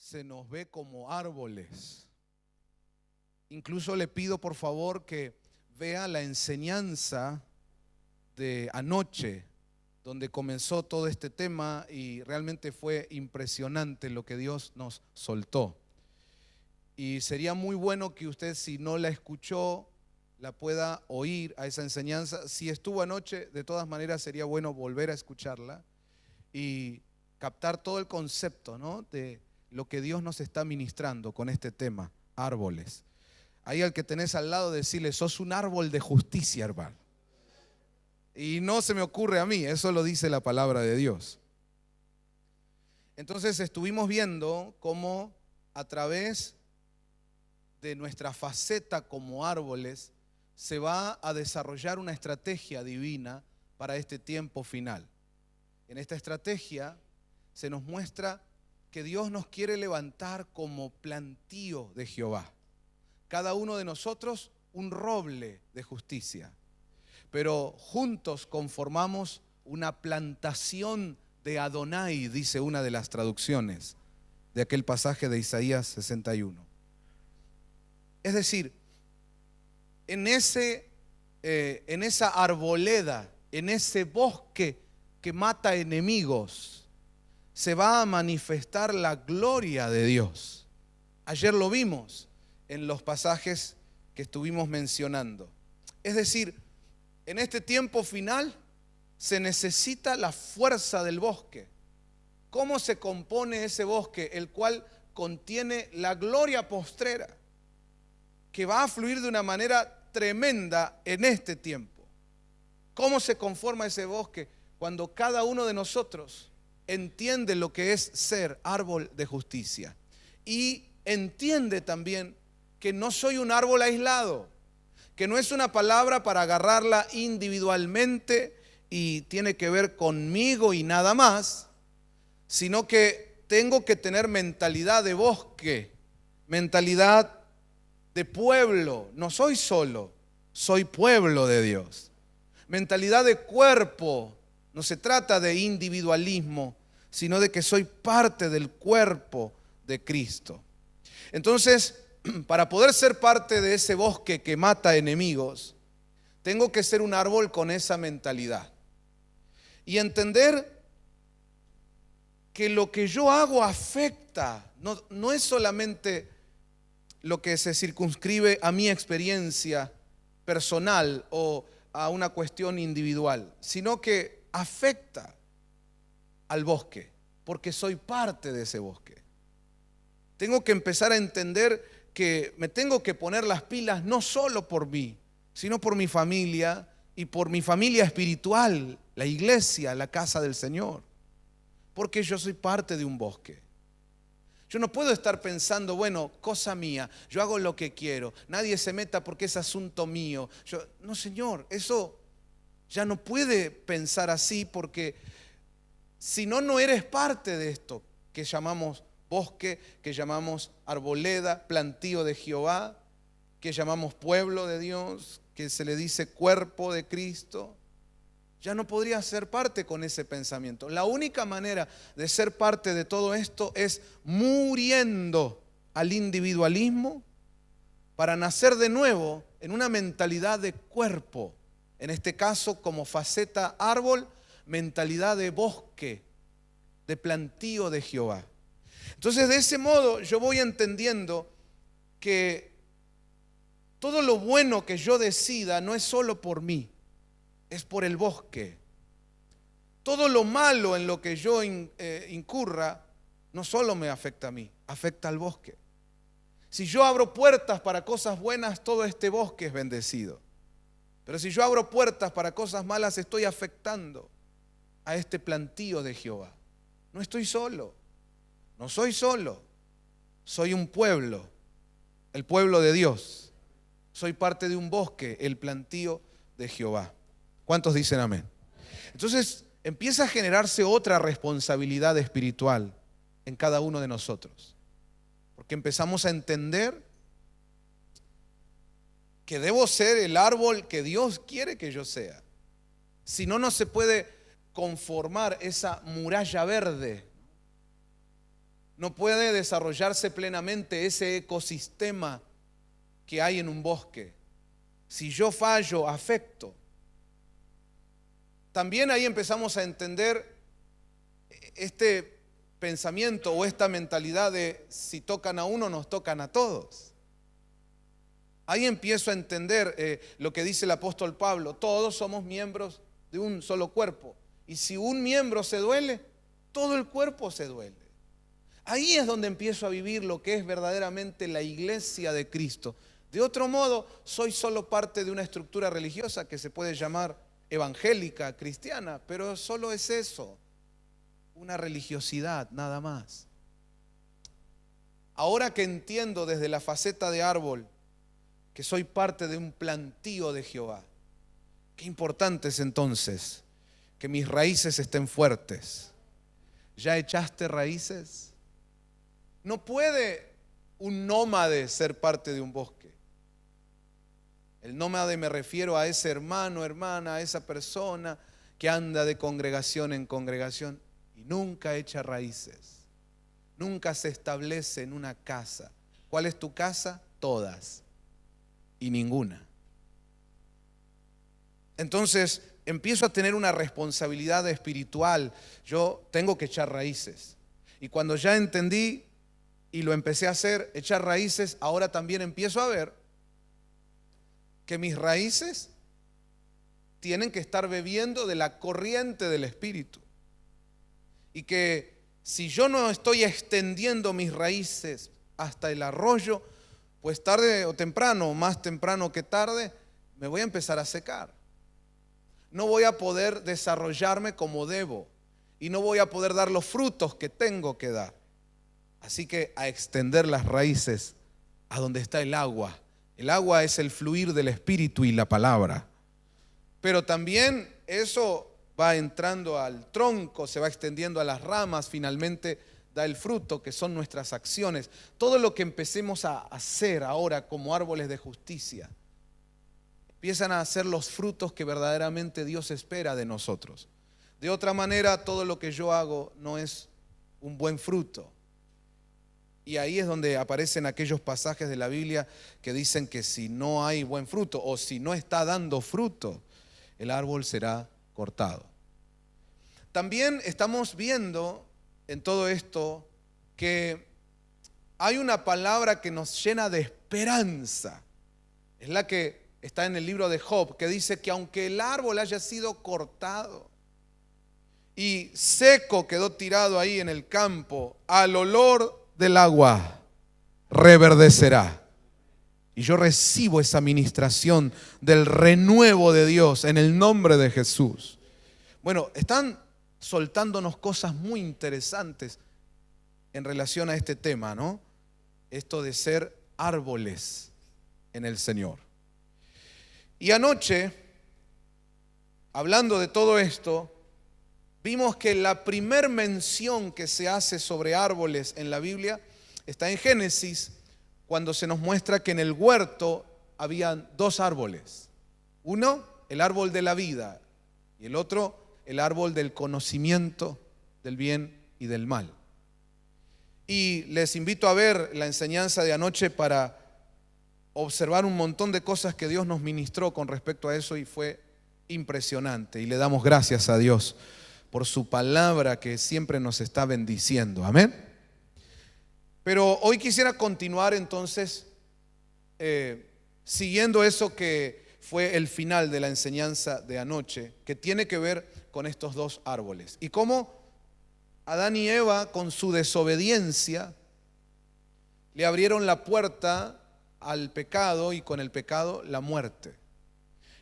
se nos ve como árboles. Incluso le pido por favor que vea la enseñanza de anoche, donde comenzó todo este tema, y realmente fue impresionante lo que Dios nos soltó. Y sería muy bueno que usted, si no la escuchó, la pueda oír a esa enseñanza. Si estuvo anoche, de todas maneras sería bueno volver a escucharla y captar todo el concepto, ¿no?, de lo que Dios nos está ministrando con este tema, árboles. Ahí al que tenés al lado, decirle: sos un árbol de justicia, hermano. Y no se me ocurre a mí, eso lo dice la palabra de Dios. Entonces estuvimos viendo cómo a través de nuestra faceta como árboles se va a desarrollar una estrategia divina para este tiempo final. En esta estrategia se nos muestra que Dios nos quiere levantar como plantío de Jehová. Cada uno de nosotros un roble de justicia, pero juntos conformamos una plantación de Adonai, dice una de las traducciones de aquel pasaje de Isaías 61. Es decir, en esa arboleda, en ese bosque que mata enemigos, se va a manifestar la gloria de Dios. Ayer lo vimos en los pasajes que estuvimos mencionando. Es decir, en este tiempo final se necesita la fuerza del bosque. ¿Cómo se compone ese bosque? El cual contiene la gloria postrera, que va a fluir de una manera tremenda en este tiempo. ¿Cómo se conforma ese bosque? Cuando cada uno de nosotros entiende lo que es ser árbol de justicia y entiende también que no soy un árbol aislado, que no es una palabra para agarrarla individualmente y tiene que ver conmigo y nada más, sino que tengo que tener mentalidad de bosque, mentalidad de pueblo. No soy solo, soy pueblo de Dios. Mentalidad de cuerpo. No se trata de individualismo, sino de que soy parte del cuerpo de Cristo. Entonces, para poder ser parte de ese bosque que mata enemigos, tengo que ser un árbol con esa mentalidad y entender que lo que yo hago afecta, no es solamente lo que se circunscribe a mi experiencia personal o a una cuestión individual, sino que afecta al bosque, porque soy parte de ese bosque. Tengo que empezar a entender que me tengo que poner las pilas no solo por mí, sino por mi familia y por mi familia espiritual, la iglesia, la casa del Señor, porque yo soy parte de un bosque. Yo no puedo estar pensando, bueno, cosa mía, yo hago lo que quiero, nadie se meta porque es asunto mío. No, Señor, eso ya no puede pensar así, porque si no, no eres parte de esto que llamamos bosque, que llamamos arboleda, plantío de Jehová, que llamamos pueblo de Dios, que se le dice cuerpo de Cristo. Ya no podría ser parte con ese pensamiento. La única manera de ser parte de todo esto es muriendo al individualismo para nacer de nuevo en una mentalidad de cuerpo. En este caso, como faceta árbol, mentalidad de bosque, de plantío de Jehová. Entonces, de ese modo yo voy entendiendo que todo lo bueno que yo decida no es solo por mí, es por el bosque. Todo lo malo en lo que yo incurra no solo me afecta a mí, afecta al bosque. Si yo abro puertas para cosas buenas, todo este bosque es bendecido. Pero si yo abro puertas para cosas malas, estoy afectando a este plantío de Jehová. No estoy solo, no soy solo, soy un pueblo, el pueblo de Dios. Soy parte de un bosque, el plantío de Jehová. ¿Cuántos dicen amén? Entonces empieza a generarse otra responsabilidad espiritual en cada uno de nosotros, porque empezamos a entender que debo ser el árbol que Dios quiere que yo sea. Si no, no se puede conformar esa muralla verde. No puede desarrollarse plenamente ese ecosistema que hay en un bosque. Si yo fallo, afecto. También ahí empezamos a entender este pensamiento o esta mentalidad de si tocan a uno, nos tocan a todos. Ahí empiezo a entender lo que dice el apóstol Pablo: todos somos miembros de un solo cuerpo, y si un miembro se duele, todo el cuerpo se duele. Ahí es donde empiezo a vivir lo que es verdaderamente la iglesia de Cristo. De otro modo, soy solo parte de una estructura religiosa que se puede llamar evangélica, cristiana, pero solo es eso, una religiosidad, nada más. Ahora que entiendo desde la faceta de árbol que soy parte de un plantío de Jehová, qué importante es entonces que mis raíces estén fuertes. ¿Ya echaste raíces? No puede un nómade ser parte de un bosque. El nómade me refiero a ese hermano, hermana, a esa persona que anda de congregación en congregación y nunca echa raíces. Nunca se establece en una casa. ¿Cuál es tu casa? Todas y ninguna. Entonces empiezo a tener una responsabilidad espiritual. Yo tengo que echar raíces. Y cuando ya entendí y lo empecé a hacer, echar raíces, ahora también empiezo a ver que mis raíces tienen que estar bebiendo de la corriente del Espíritu. Y que si yo no estoy extendiendo mis raíces hasta el arroyo, pues tarde o temprano, más temprano que tarde, me voy a empezar a secar. No voy a poder desarrollarme como debo y no voy a poder dar los frutos que tengo que dar. Así que a extender las raíces a donde está el agua. El agua es el fluir del Espíritu y la palabra. Pero también eso va entrando al tronco, se va extendiendo a las ramas, finalmente da el fruto, que son nuestras acciones. Todo lo que empecemos a hacer ahora como árboles de justicia, empiezan a hacer los frutos que verdaderamente Dios espera de nosotros. De otra manera, todo lo que yo hago no es un buen fruto. Y ahí es donde aparecen aquellos pasajes de la Biblia que dicen que si no hay buen fruto o si no está dando fruto, el árbol será cortado. También estamos viendo en todo esto que hay una palabra que nos llena de esperanza. Es la que está en el libro de Job, que dice que aunque el árbol haya sido cortado y seco quedó tirado ahí en el campo, al olor del agua reverdecerá. Y yo recibo esa ministración del renuevo de Dios en el nombre de Jesús. Bueno, están soltándonos cosas muy interesantes en relación a este tema, ¿no? Esto de ser árboles en el Señor. Y anoche, hablando de todo esto, vimos que la primer mención que se hace sobre árboles en la Biblia está en Génesis, cuando se nos muestra que en el huerto habían dos árboles. Uno, el árbol de la vida, y el otro, el árbol del conocimiento del bien y del mal. Y les invito a ver la enseñanza de anoche para observar un montón de cosas que Dios nos ministró con respecto a eso, y fue impresionante. Y le damos gracias a Dios por su palabra que siempre nos está bendiciendo. Amén. Pero hoy quisiera continuar entonces siguiendo eso que fue el final de la enseñanza de anoche, que tiene que ver con estos dos árboles. Y cómo Adán y Eva, con su desobediencia, le abrieron la puerta al pecado, y con el pecado la muerte.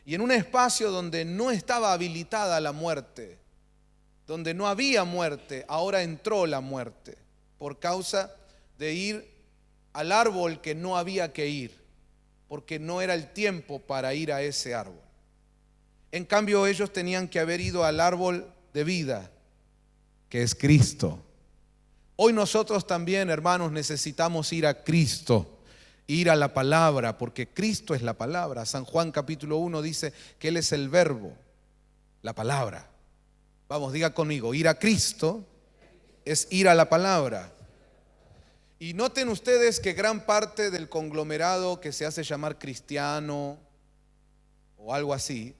Y en un espacio donde no estaba habilitada la muerte, donde no había muerte, ahora entró la muerte por causa de ir al árbol que no había que ir, porque no era el tiempo para ir a ese árbol. En cambio, ellos tenían que haber ido al árbol de vida, que es Cristo. Hoy nosotros también, hermanos, necesitamos ir a Cristo, ir a la palabra, porque Cristo es la palabra. San Juan capítulo 1 dice que Él es el verbo, la palabra. Vamos, diga conmigo, ir a Cristo es ir a la palabra. Y noten ustedes que gran parte del conglomerado que se hace llamar cristiano o algo así,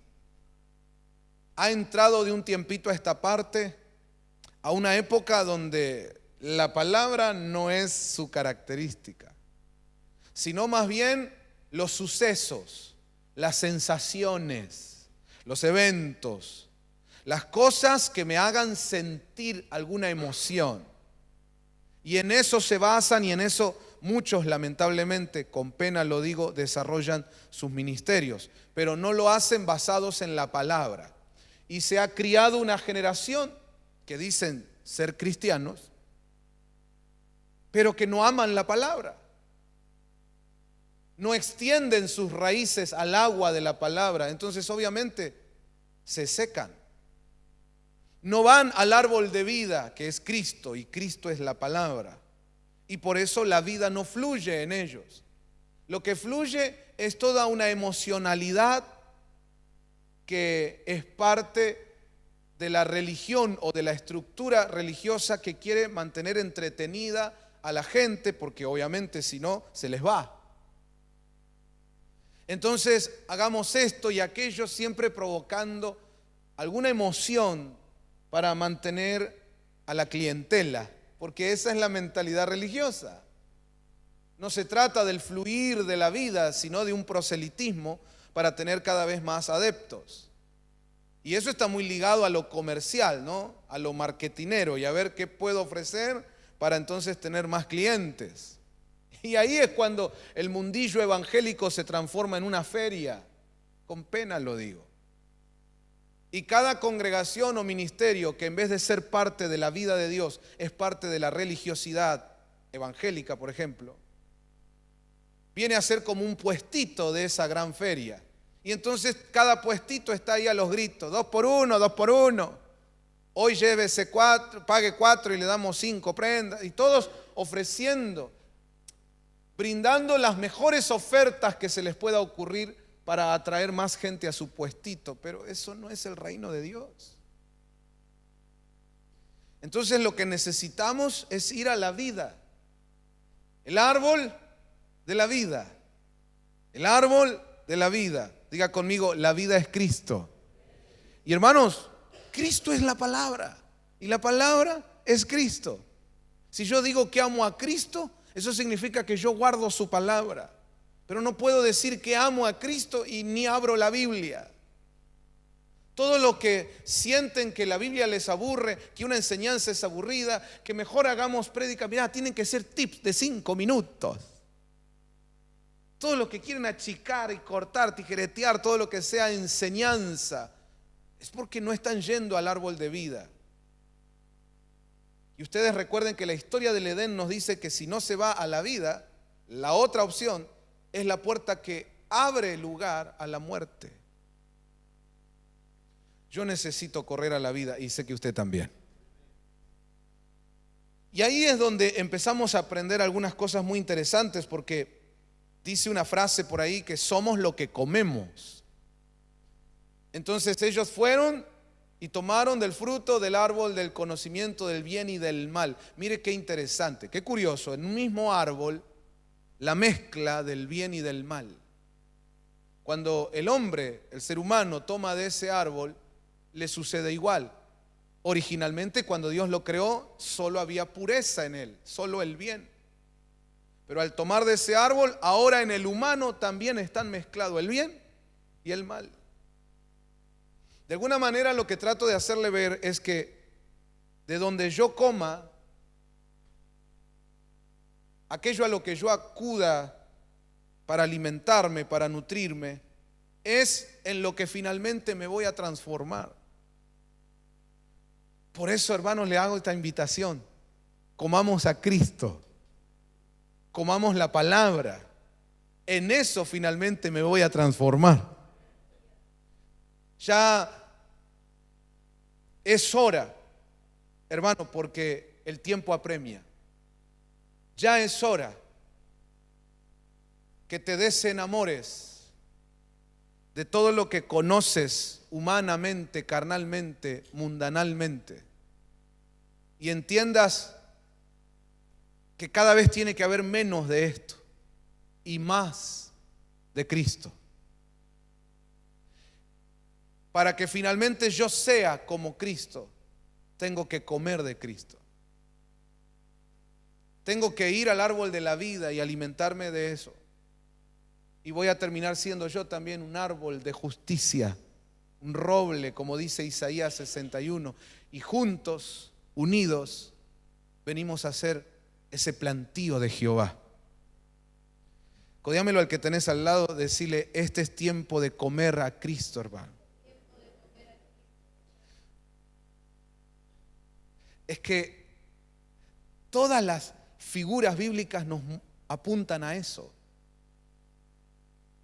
ha entrado de un tiempito a esta parte a una época donde la palabra no es su característica, sino más bien los sucesos, las sensaciones, los eventos, las cosas que me hagan sentir alguna emoción. Y en eso se basan y en eso muchos, lamentablemente, con pena lo digo, desarrollan sus ministerios, pero no lo hacen basados en la palabra. Y se ha criado una generación que dicen ser cristianos, pero que no aman la palabra. No extienden sus raíces al agua de la palabra, entonces obviamente se secan. No van al árbol de vida que es Cristo, y Cristo es la palabra. Y por eso la vida no fluye en ellos. Lo que fluye es toda una emocionalidad que es parte de la religión o de la estructura religiosa que quiere mantener entretenida a la gente, porque obviamente si no se les va. Entonces hagamos esto y aquello, siempre provocando alguna emoción para mantener a la clientela, porque esa es la mentalidad religiosa. No se trata del fluir de la vida, sino de un proselitismo para tener cada vez más adeptos. Y eso está muy ligado a lo comercial, ¿no? A lo marketinero, y a ver qué puedo ofrecer para entonces tener más clientes. Y ahí es cuando el mundillo evangélico se transforma en una feria, con pena lo digo. Y cada congregación o ministerio que en vez de ser parte de la vida de Dios es parte de la religiosidad evangélica, por ejemplo, viene a ser como un puestito de esa gran feria. Y entonces cada puestito está ahí a los gritos: 2 por 1, 2 por 1. Hoy llévese 4, pague 4 y le damos 5 prendas. Y todos ofreciendo, brindando las mejores ofertas que se les pueda ocurrir para atraer más gente a su puestito. Pero eso no es el reino de Dios. Entonces lo que necesitamos es ir a la vida. El árbol de la vida. El árbol de la vida. Diga conmigo: la vida es Cristo. Y hermanos, Cristo es la palabra. Y la palabra es Cristo. Si yo digo que amo a Cristo, eso significa que yo guardo su palabra. Pero no puedo decir que amo a Cristo y ni abro la Biblia. Todos los que sienten que la Biblia les aburre, que una enseñanza es aburrida, que mejor hagamos prédica, mirá, tienen que ser tips de 5 minutos. Todos los que quieren achicar y cortar, tijeretear todo lo que sea enseñanza, es porque no están yendo al árbol de vida. Y ustedes recuerden que la historia del Edén nos dice que si no se va a la vida, la otra opción es la puerta que abre lugar a la muerte. Yo necesito correr a la vida y sé que usted también. Y ahí es donde empezamos a aprender algunas cosas muy interesantes, porque dice una frase por ahí que somos lo que comemos. Entonces ellos fueron y tomaron del fruto del árbol del conocimiento del bien y del mal. Mire qué interesante, qué curioso, en un mismo árbol la mezcla del bien y del mal. Cuando el hombre, el ser humano, toma de ese árbol, le sucede igual. Originalmente, cuando Dios lo creó, solo había pureza en él, solo el bien. Pero al tomar de ese árbol, ahora en el humano también están mezclados el bien y el mal. De alguna manera lo que trato de hacerle ver es que de donde yo coma, aquello a lo que yo acuda para alimentarme, para nutrirme, es en lo que finalmente me voy a transformar. Por eso, hermanos, le hago esta invitación: comamos a Cristo, comamos la palabra. En eso finalmente me voy a transformar. Ya es hora, hermano, porque el tiempo apremia. Ya es hora que te desenamores de todo lo que conoces humanamente, carnalmente, mundanalmente, y entiendas que cada vez tiene que haber menos de esto y más de Cristo. Para que finalmente yo sea como Cristo, tengo que comer de Cristo. Tengo que ir al árbol de la vida y alimentarme de eso. Y voy a terminar siendo yo también un árbol de justicia, un roble, como dice Isaías 61. Y juntos, unidos, venimos a hacer ese plantío de Jehová. Codíamelo al que tenés al lado, decirle: este es tiempo de comer a Cristo, hermano. Es que todas las figuras bíblicas nos apuntan a eso.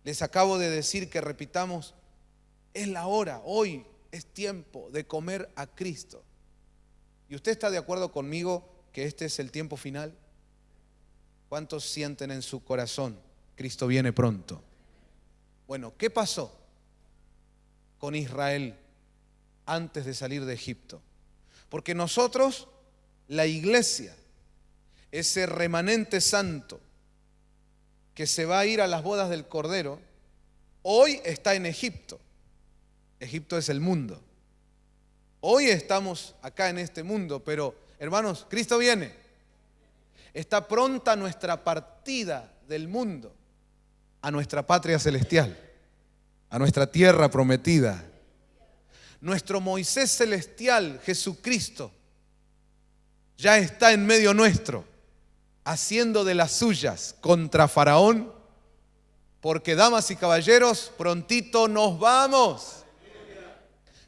Les acabo de decir que repitamos: es la hora, hoy es tiempo de comer a Cristo. ¿Y usted está de acuerdo conmigo que este es el tiempo final? ¿Cuántos sienten en su corazón: Cristo viene pronto? Bueno, ¿qué pasó con Israel antes de salir de Egipto? Porque nosotros, la iglesia, ese remanente santo que se va a ir a las bodas del Cordero, hoy está en Egipto. Egipto es el mundo. Hoy estamos acá en este mundo, pero hermanos, Cristo viene. Está pronta nuestra partida del mundo a nuestra patria celestial, a nuestra tierra prometida. Nuestro Moisés celestial, Jesucristo, ya está en medio nuestro, haciendo de las suyas contra Faraón, porque, damas y caballeros, prontito nos vamos.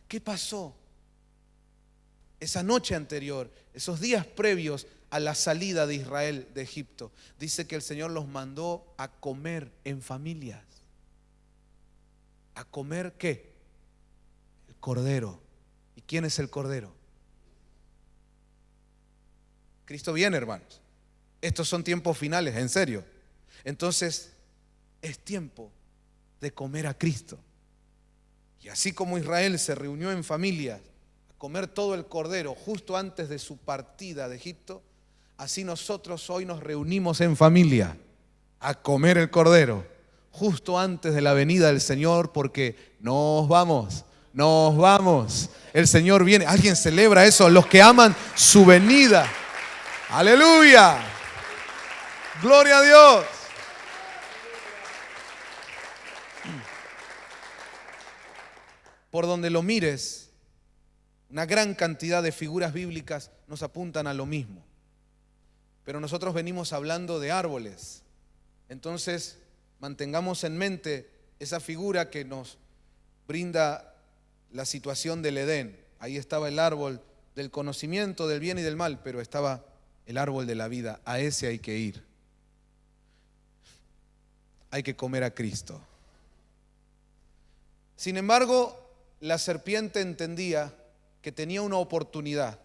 ¿Qué pasó esa noche anterior, esos días previos a la salida de Israel de Egipto? Dice que el Señor los mandó a comer en familias. ¿A comer qué? El cordero. ¿Y quién es el cordero? Cristo viene, hermanos. Estos son tiempos finales, en serio. Entonces, es tiempo de comer a Cristo. Y así como Israel se reunió en familias a comer todo el cordero justo antes de su partida de Egipto, así nosotros hoy nos reunimos en familia a comer el cordero justo antes de la venida del Señor, porque nos vamos. Nos vamos. El Señor viene. ¿Alguien celebra eso? Los que aman su venida. ¡Aleluya! ¡Gloria a Dios! Por donde lo mires, una gran cantidad de figuras bíblicas nos apuntan a lo mismo. Pero nosotros venimos hablando de árboles. Entonces, mantengamos en mente esa figura que nos brinda la situación del Edén. Ahí estaba el árbol del conocimiento del bien y del mal, pero estaba el árbol de la vida. A ese hay que ir. Hay que comer a Cristo. Sin embargo, la serpiente entendía que tenía una oportunidad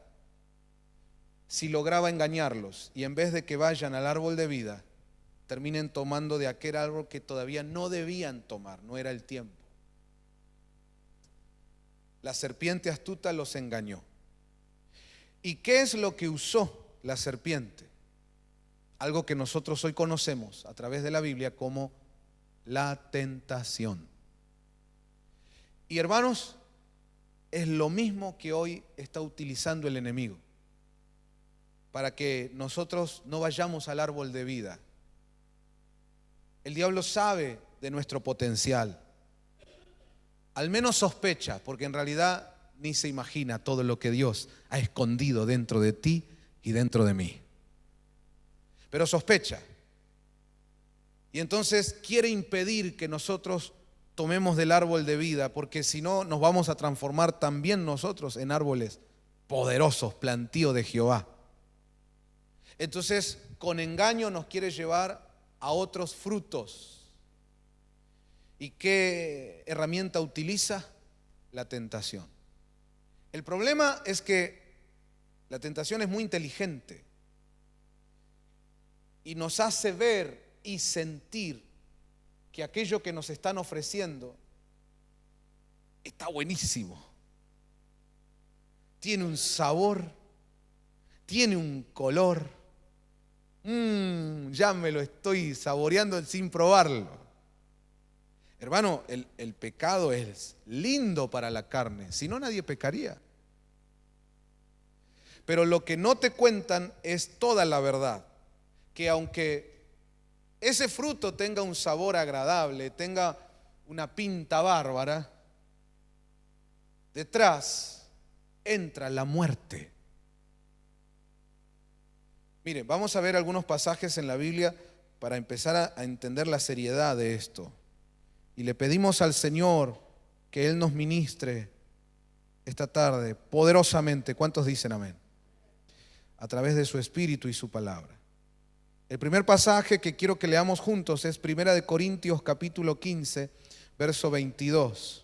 si lograba engañarlos, y en vez de que vayan al árbol de vida, terminen tomando de aquel árbol que todavía no debían tomar, no era el tiempo. La serpiente astuta los engañó. ¿Y qué es lo que usó la serpiente? Algo que nosotros hoy conocemos a través de la Biblia como la tentación. Y hermanos, es lo mismo que hoy está utilizando el enemigo para que nosotros no vayamos al árbol de vida. El diablo sabe de nuestro potencial. Al menos sospecha, porque en realidad ni se imagina todo lo que Dios ha escondido dentro de ti y dentro de mí. Pero sospecha. Y entonces quiere impedir que nosotros tomemos del árbol de vida, porque si no nos vamos a transformar también nosotros en árboles poderosos, plantío de Jehová. Entonces, con engaño nos quiere llevar a otros frutos. ¿Y qué herramienta utiliza? La tentación. El problema es que la tentación es muy inteligente y nos hace ver y sentir que aquello que nos están ofreciendo está buenísimo. Tiene un sabor, tiene un color Ya me lo estoy saboreando sin probarlo. Hermano, el pecado es lindo para la carne, si no nadie pecaría. Pero lo que no te cuentan es toda la verdad, que aunque ese fruto tenga un sabor agradable, tenga una pinta bárbara, detrás entra la muerte. Miren, vamos a ver algunos pasajes en la Biblia para empezar a entender la seriedad de esto. Y le pedimos al Señor que Él nos ministre esta tarde poderosamente. ¿Cuántos dicen amén? A través de su Espíritu y su palabra. El primer pasaje que quiero que leamos juntos es 1 Corintios capítulo 15, verso 22.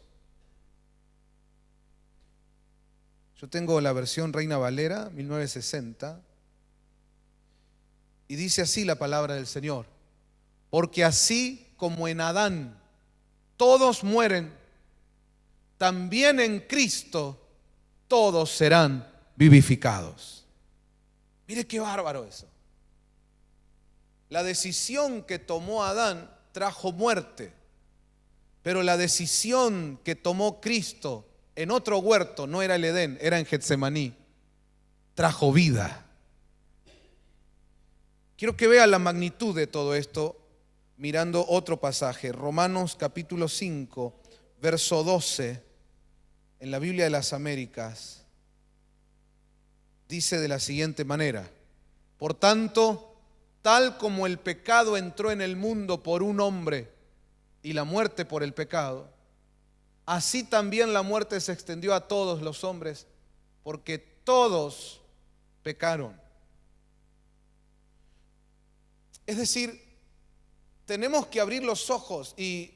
Yo tengo la versión Reina Valera, 1960. Y dice así la palabra del Señor: porque así como en Adán todos mueren, también en Cristo todos serán vivificados. Mire qué bárbaro eso. La decisión que tomó Adán trajo muerte, pero la decisión que tomó Cristo en otro huerto, no era el Edén, era en Getsemaní, trajo vida. Quiero que vea la magnitud de todo esto mirando otro pasaje, Romanos capítulo 5, verso 12, en la Biblia de las Américas, dice de la siguiente manera: por tanto, tal como el pecado entró en el mundo por un hombre y la muerte por el pecado, así también la muerte se extendió a todos los hombres, porque todos pecaron. Es decir, tenemos que abrir los ojos y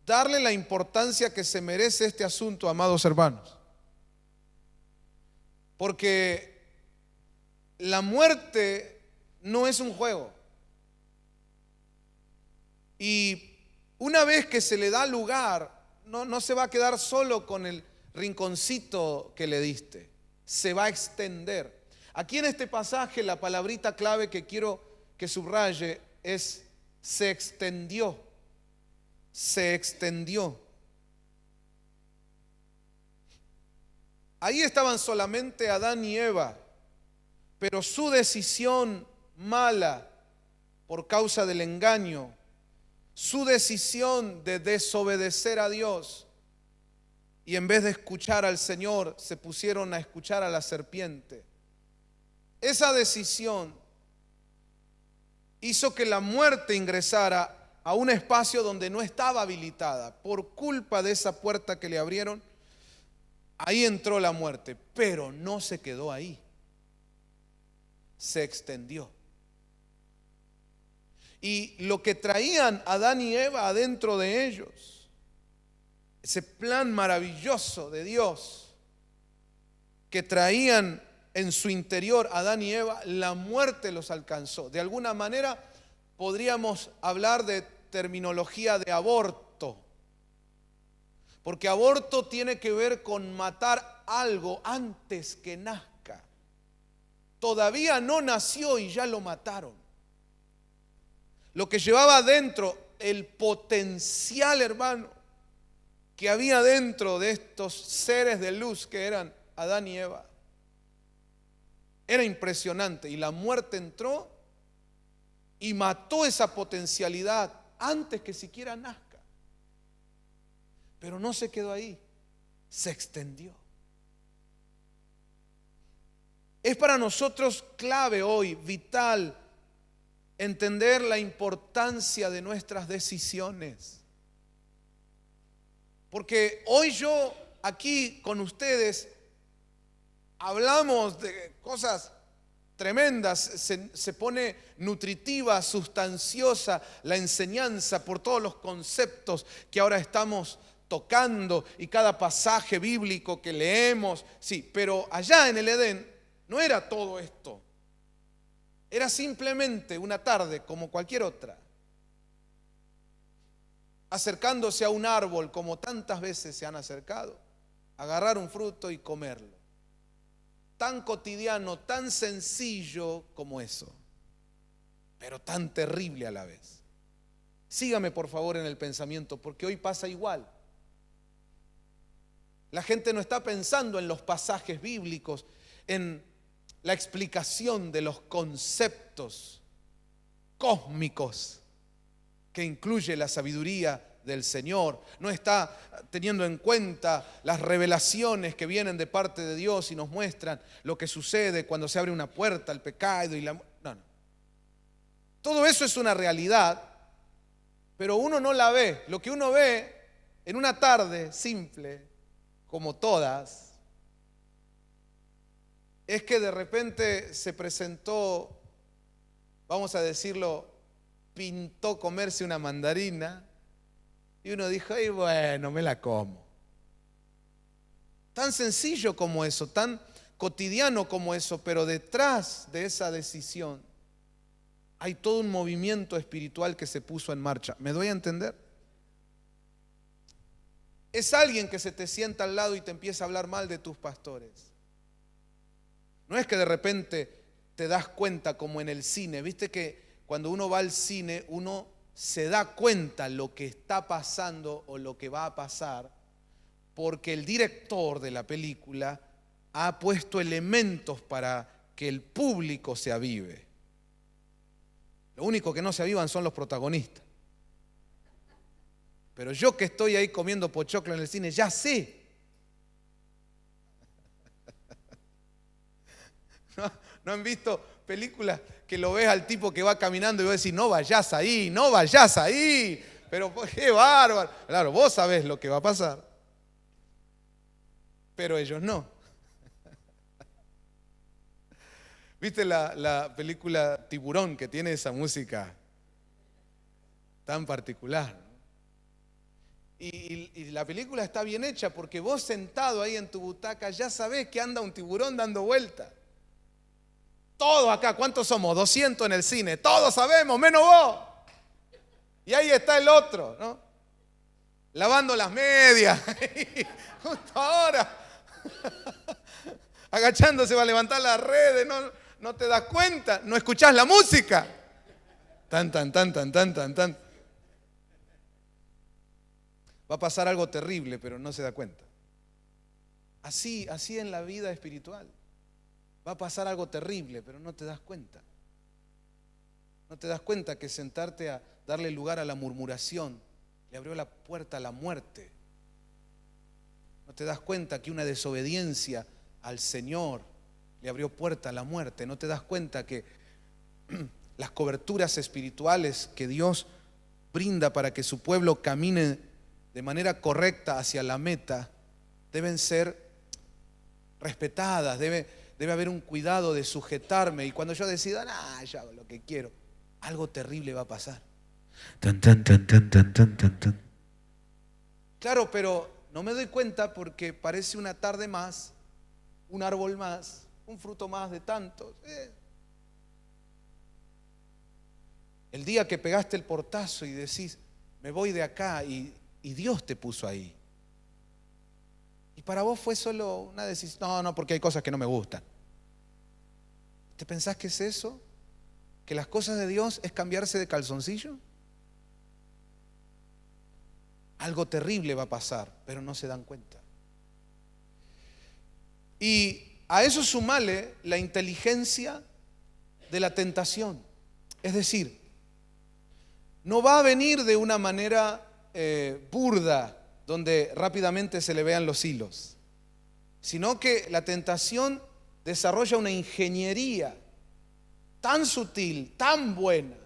darle la importancia que se merece este asunto, amados hermanos. Porque la muerte no es un juego. Y una vez que se le da lugar, no se va a quedar solo con el rinconcito que le diste, se va a extender. Aquí en este pasaje la palabrita clave que quiero que subraye es se extendió. Se extendió. Ahí estaban solamente Adán y Eva, pero su decisión mala por causa del engaño, su decisión de desobedecer a Dios y en vez de escuchar al Señor se pusieron a escuchar a la serpiente. Esa decisión hizo que la muerte ingresara a un espacio donde no estaba habilitada. Por culpa de esa puerta que le abrieron, ahí entró la muerte, pero no se quedó ahí, se extendió. Y lo que traían Adán y Eva adentro de ellos, ese plan maravilloso de Dios que traían en su interior Adán y Eva, la muerte los alcanzó. De alguna manera podríamos hablar de terminología de aborto, porque aborto tiene que ver con matar algo antes que nazca. Todavía no nació y ya lo mataron. Lo que llevaba dentro, el potencial, hermano, que había dentro de estos seres de luz que eran Adán y Eva, era impresionante. Y la muerte entró y mató esa potencialidad antes que siquiera nazca. Pero no se quedó ahí, se extendió. Es para nosotros clave hoy, vital, entender la importancia de nuestras decisiones. Porque hoy yo aquí con ustedes hablamos de cosas tremendas, se pone nutritiva, sustanciosa la enseñanza por todos los conceptos que ahora estamos tocando y cada pasaje bíblico que leemos. Sí, pero allá en el Edén no era todo esto. Era simplemente una tarde como cualquier otra, acercándose a un árbol como tantas veces se han acercado, agarrar un fruto y comerlo. Tan cotidiano, tan sencillo como eso. pero tan terrible a la vez. Sígame por favor en el pensamiento, porque hoy pasa igual. La gente no está pensando en los pasajes bíblicos, en la explicación de los conceptos cósmicos que incluye la sabiduría del Señor. No está teniendo en cuenta las revelaciones que vienen de parte de Dios y nos muestran lo que sucede cuando se abre una puerta, el pecado y la... No. Todo eso es una realidad, pero uno no la ve. Lo que uno ve en una tarde simple, como todas, es que de repente se presentó, vamos a decirlo, pintó comerse una mandarina y uno dijo, ay, bueno, me la como. Tan sencillo como eso, tan cotidiano como eso, pero detrás de esa decisión hay todo un movimiento espiritual que se puso en marcha. ¿Me doy a entender? Es alguien que se te sienta al lado y te empieza a hablar mal de tus pastores. No es que de repente te das cuenta como en el cine. Viste que cuando uno va al cine, uno se da cuenta lo que está pasando o lo que va a pasar, porque el director de la película ha puesto elementos para que el público se avive. Lo único que no se avivan son los protagonistas. Pero yo que estoy ahí comiendo pochoclo en el cine, ya sé. ¿No han visto películas que lo ves al tipo que va caminando y vos decís, no vayas ahí, no vayas ahí? Pero qué bárbaro. Claro, vos sabés lo que va a pasar. Pero ellos no. ¿Viste la película Tiburón, que tiene esa música tan particular? ¿No? Y la película está bien hecha porque vos sentado ahí en tu butaca ya sabés que anda un tiburón dando vuelta. Todos acá, ¿cuántos somos? 200 en el cine. Todos sabemos, menos vos. Y ahí está el otro, ¿no? Lavando las medias. Justo ahora. Agachándose va a levantar las redes. No te das cuenta. No escuchás la música. Tan. Va a pasar algo terrible, pero no se da cuenta. Así en la vida espiritual. Va a pasar algo terrible, pero no te das cuenta. No te das cuenta que sentarte a darle lugar a la murmuración le abrió la puerta a la muerte. No te das cuenta que una desobediencia al Señor le abrió puerta a la muerte. No te das cuenta que las coberturas espirituales que Dios brinda para que su pueblo camine de manera correcta hacia la meta deben ser respetadas, debe haber un cuidado de sujetarme, y cuando yo decida, yo hago lo que quiero, algo terrible va a pasar. Claro, pero no me doy cuenta porque parece una tarde más, un árbol más, un fruto más de tantos. El día que pegaste el portazo y decís, me voy de acá, y Dios te puso ahí. Y para vos fue solo una decisión, no, porque hay cosas que no me gustan. ¿Te pensás que es eso? ¿Que las cosas de Dios es cambiarse de calzoncillo? Algo terrible va a pasar, pero no se dan cuenta. Y a eso sumale la inteligencia de la tentación. Es decir, no va a venir de una manera burda, donde rápidamente se le vean los hilos, sino que la tentación desarrolla una ingeniería tan sutil, tan buena,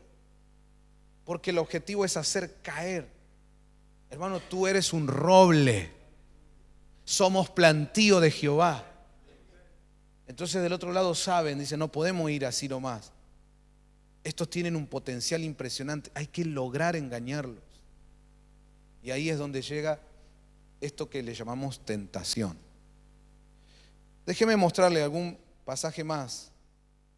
porque el objetivo es hacer caer. Hermano, tú eres un roble, somos plantío de Jehová. Entonces del otro lado saben, dicen, no podemos ir así nomás. Estos tienen un potencial impresionante, hay que lograr engañarlos. Y ahí es donde llega esto que le llamamos tentación. Déjeme mostrarle algún pasaje más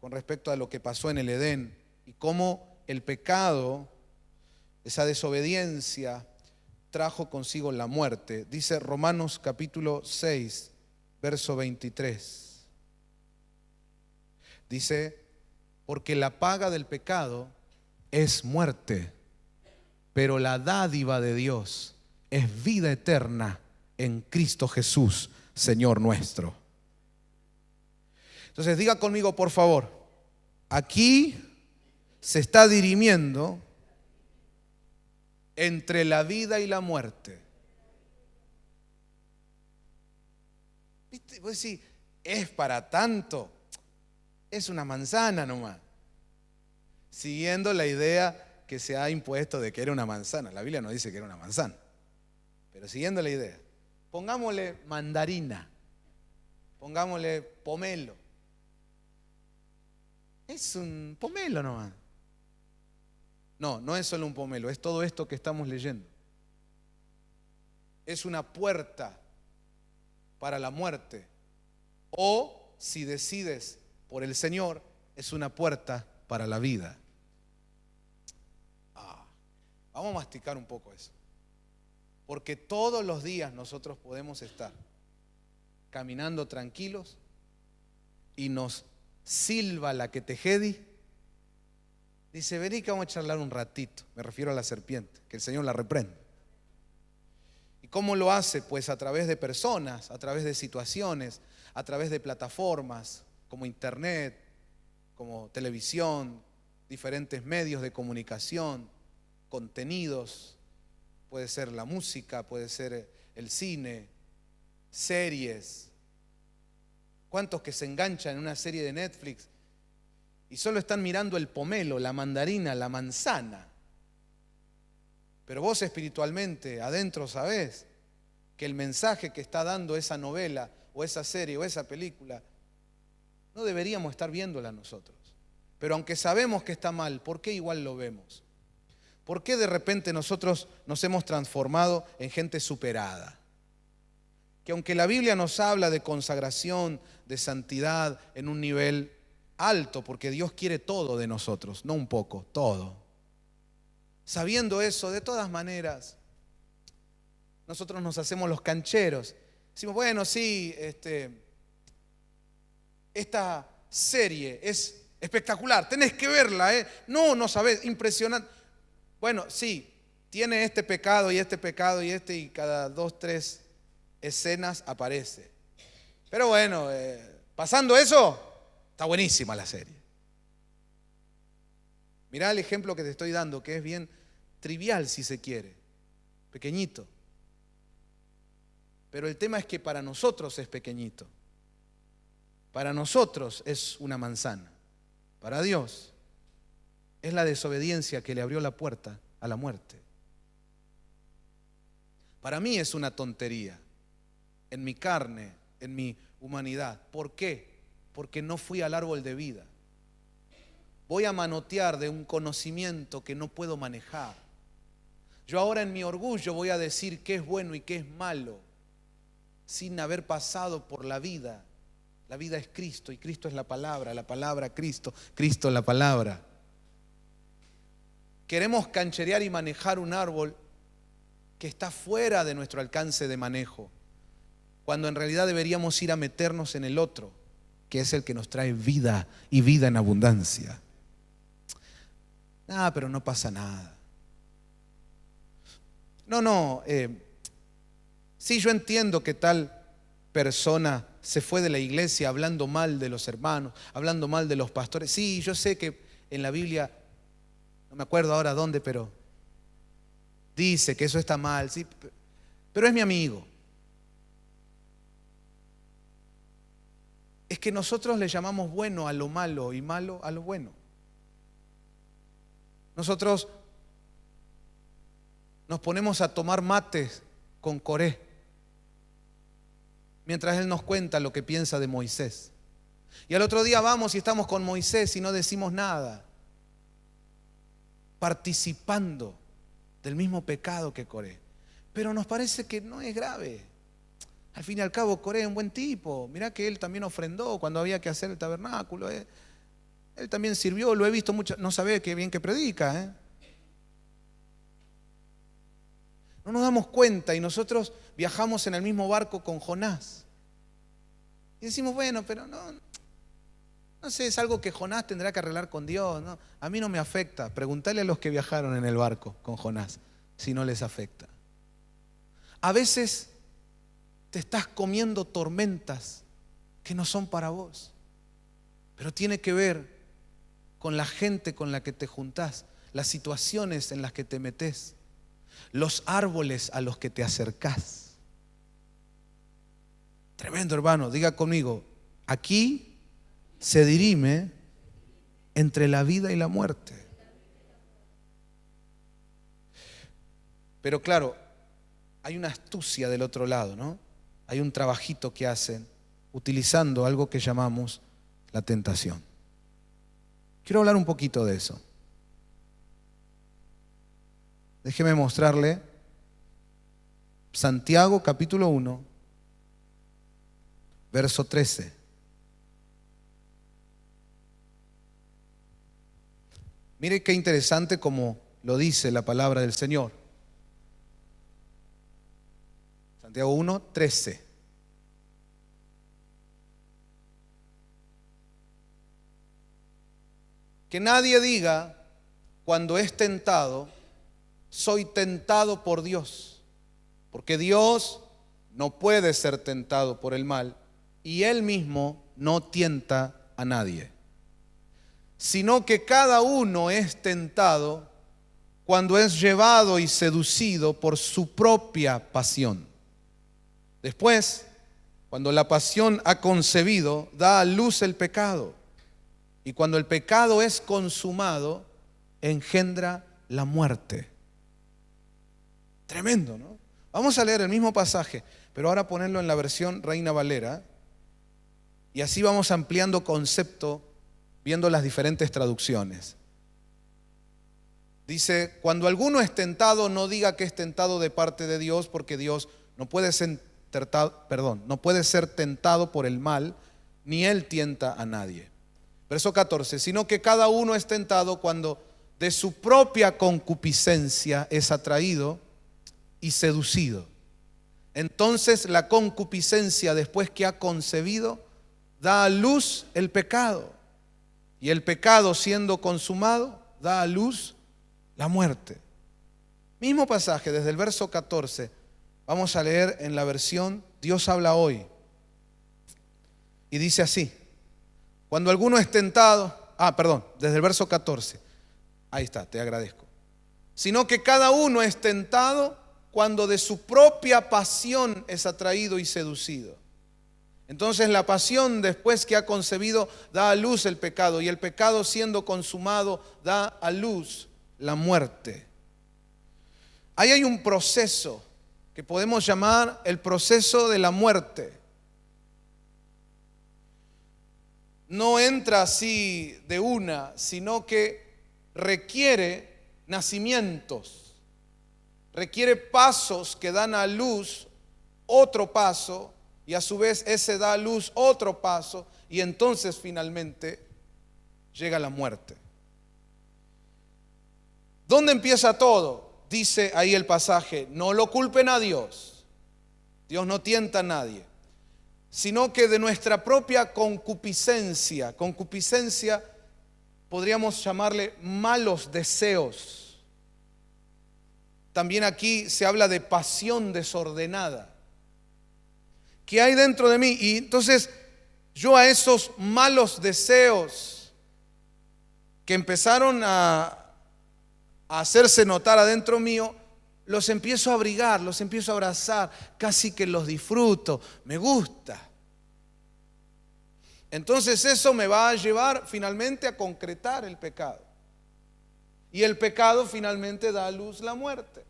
con respecto a lo que pasó en el Edén y cómo el pecado, esa desobediencia, trajo consigo la muerte. Dice Romanos capítulo 6, verso 23. Dice, porque la paga del pecado es muerte, pero la dádiva de Dios es vida eterna en Cristo Jesús, Señor nuestro. Entonces diga conmigo, por favor, aquí se está dirimiendo entre la vida y la muerte. ¿Viste? Vos decís, es para tanto, es una manzana nomás. Siguiendo la idea que se ha impuesto de que era una manzana. La Biblia no dice que era una manzana, pero siguiendo la idea, pongámosle mandarina, pongámosle pomelo. Es un pomelo nomás. No, no es solo un pomelo, es todo esto que estamos leyendo. Es una puerta para la muerte. O, si decides por el Señor, es una puerta para la vida. Vamos a masticar un poco eso. Porque todos los días nosotros podemos estar caminando tranquilos y nos silba la que te jedi. Dice, vení que vamos a charlar un ratito. Me refiero a la serpiente, que el Señor la reprenda. ¿Y cómo lo hace? Pues a través de personas, a través de situaciones, a través de plataformas como internet, como televisión, diferentes medios de comunicación, contenidos. Puede ser la música, puede ser el cine, series. ¿Cuántos que se enganchan en una serie de Netflix y solo están mirando el pomelo, la mandarina, la manzana? Pero vos espiritualmente adentro sabés que el mensaje que está dando esa novela o esa serie o esa película no deberíamos estar viéndola nosotros. Pero aunque sabemos que está mal, ¿por qué igual lo vemos? ¿Por qué de repente nosotros nos hemos transformado en gente superada? Que aunque la Biblia nos habla de consagración, de santidad en un nivel alto, porque Dios quiere todo de nosotros, no un poco, todo. Sabiendo eso, de todas maneras, nosotros nos hacemos los cancheros. Decimos, bueno, sí, esta serie es espectacular, tenés que verla, ¿eh? No sabés, impresionante. Bueno, sí, tiene este pecado y y cada 2, 3 escenas aparece. Pero bueno, pasando eso, está buenísima la serie. Mirá el ejemplo que te estoy dando, que es bien trivial si se quiere, pequeñito. Pero el tema es que para nosotros es pequeñito. Para nosotros es una manzana. Para Dios es la desobediencia que le abrió la puerta a la muerte. Para mí es una tontería. En mi carne, en mi humanidad. ¿Por qué? Porque no fui al árbol de vida. Voy a manotear de un conocimiento que no puedo manejar. Yo ahora en mi orgullo voy a decir qué es bueno y qué es malo, sin haber pasado por la vida. La vida es Cristo y Cristo es la palabra Cristo, Cristo la palabra. Queremos cancherear y manejar un árbol que está fuera de nuestro alcance de manejo, cuando en realidad deberíamos ir a meternos en el otro, que es el que nos trae vida y vida en abundancia. Pero no pasa nada. Sí, yo entiendo que tal persona se fue de la iglesia hablando mal de los hermanos, hablando mal de los pastores. Sí, yo sé que en la Biblia, no me acuerdo ahora dónde, pero dice que eso está mal, sí, pero es mi amigo. Es que nosotros le llamamos bueno a lo malo y malo a lo bueno. Nosotros nos ponemos a tomar mates con Coré, mientras él nos cuenta lo que piensa de Moisés. Y al otro día vamos y estamos con Moisés y no decimos nada, participando del mismo pecado que Coré. Pero nos parece que no es grave. Al fin y al cabo, Coré es un buen tipo. Mirá que él también ofrendó cuando había que hacer el tabernáculo. Él también sirvió, lo he visto mucho. No sabe qué bien que predica. No nos damos cuenta y nosotros viajamos en el mismo barco con Jonás. Y decimos, bueno, pero no No sé, es algo que Jonás tendrá que arreglar con Dios, ¿no? A mí no me afecta. Pregúntale a los que viajaron en el barco con Jonás si no les afecta. A veces te estás comiendo tormentas que no son para vos, pero tiene que ver con la gente con la que te juntás, las situaciones en las que te metés, los árboles a los que te acercás. Tremendo, hermano, diga conmigo, aquí se dirime entre la vida y la muerte. Pero claro, hay una astucia del otro lado, ¿no? Hay un trabajito que hacen utilizando algo que llamamos la tentación. Quiero hablar un poquito de eso. Déjeme mostrarle Santiago capítulo 1, verso 13. Mire qué interesante como lo dice la palabra del Señor. Santiago 1, 13. Que nadie diga cuando es tentado, soy tentado por Dios, porque Dios no puede ser tentado por el mal y Él mismo no tienta a nadie, sino que cada uno es tentado cuando es llevado y seducido por su propia pasión. Después, cuando la pasión ha concebido, da a luz el pecado, y cuando el pecado es consumado, engendra la muerte. Tremendo, ¿no? Vamos a leer el mismo pasaje, pero ahora ponerlo en la versión Reina Valera, y así vamos ampliando concepto viendo las diferentes traducciones. Dice, cuando alguno es tentado, no diga que es tentado de parte de Dios, porque Dios no puede ser tentado por el mal, ni Él tienta a nadie. Verso 14, sino que cada uno es tentado cuando de su propia concupiscencia es atraído y seducido. Entonces la concupiscencia, después que ha concebido, da a luz el pecado. Y el pecado, siendo consumado, da a luz la muerte. Mismo pasaje, desde el verso 14. Vamos a leer en la versión Dios habla hoy. Y dice así: cuando alguno es tentado, desde el verso 14. Ahí está, te agradezco. Sino que cada uno es tentado cuando de su propia pasión es atraído y seducido. Entonces la pasión, después que ha concebido, da a luz el pecado, y el pecado, siendo consumado, da a luz la muerte. Ahí hay un proceso que podemos llamar el proceso de la muerte. No entra así de una, sino que requiere nacimientos, requiere pasos que dan a luz otro paso, y a su vez ese da a luz otro paso, y entonces finalmente llega la muerte. ¿Dónde empieza todo? Dice ahí el pasaje, no lo culpen a Dios. Dios no tienta a nadie, sino que de nuestra propia concupiscencia podríamos llamarle malos deseos. También aquí se habla de pasión desordenada que hay dentro de mí, y entonces yo a esos malos deseos que empezaron a hacerse notar adentro mío, los empiezo a abrigar, los empiezo a abrazar, casi que los disfruto, me gusta. Entonces eso me va a llevar finalmente a concretar el pecado, y el pecado finalmente da a luz la muerte.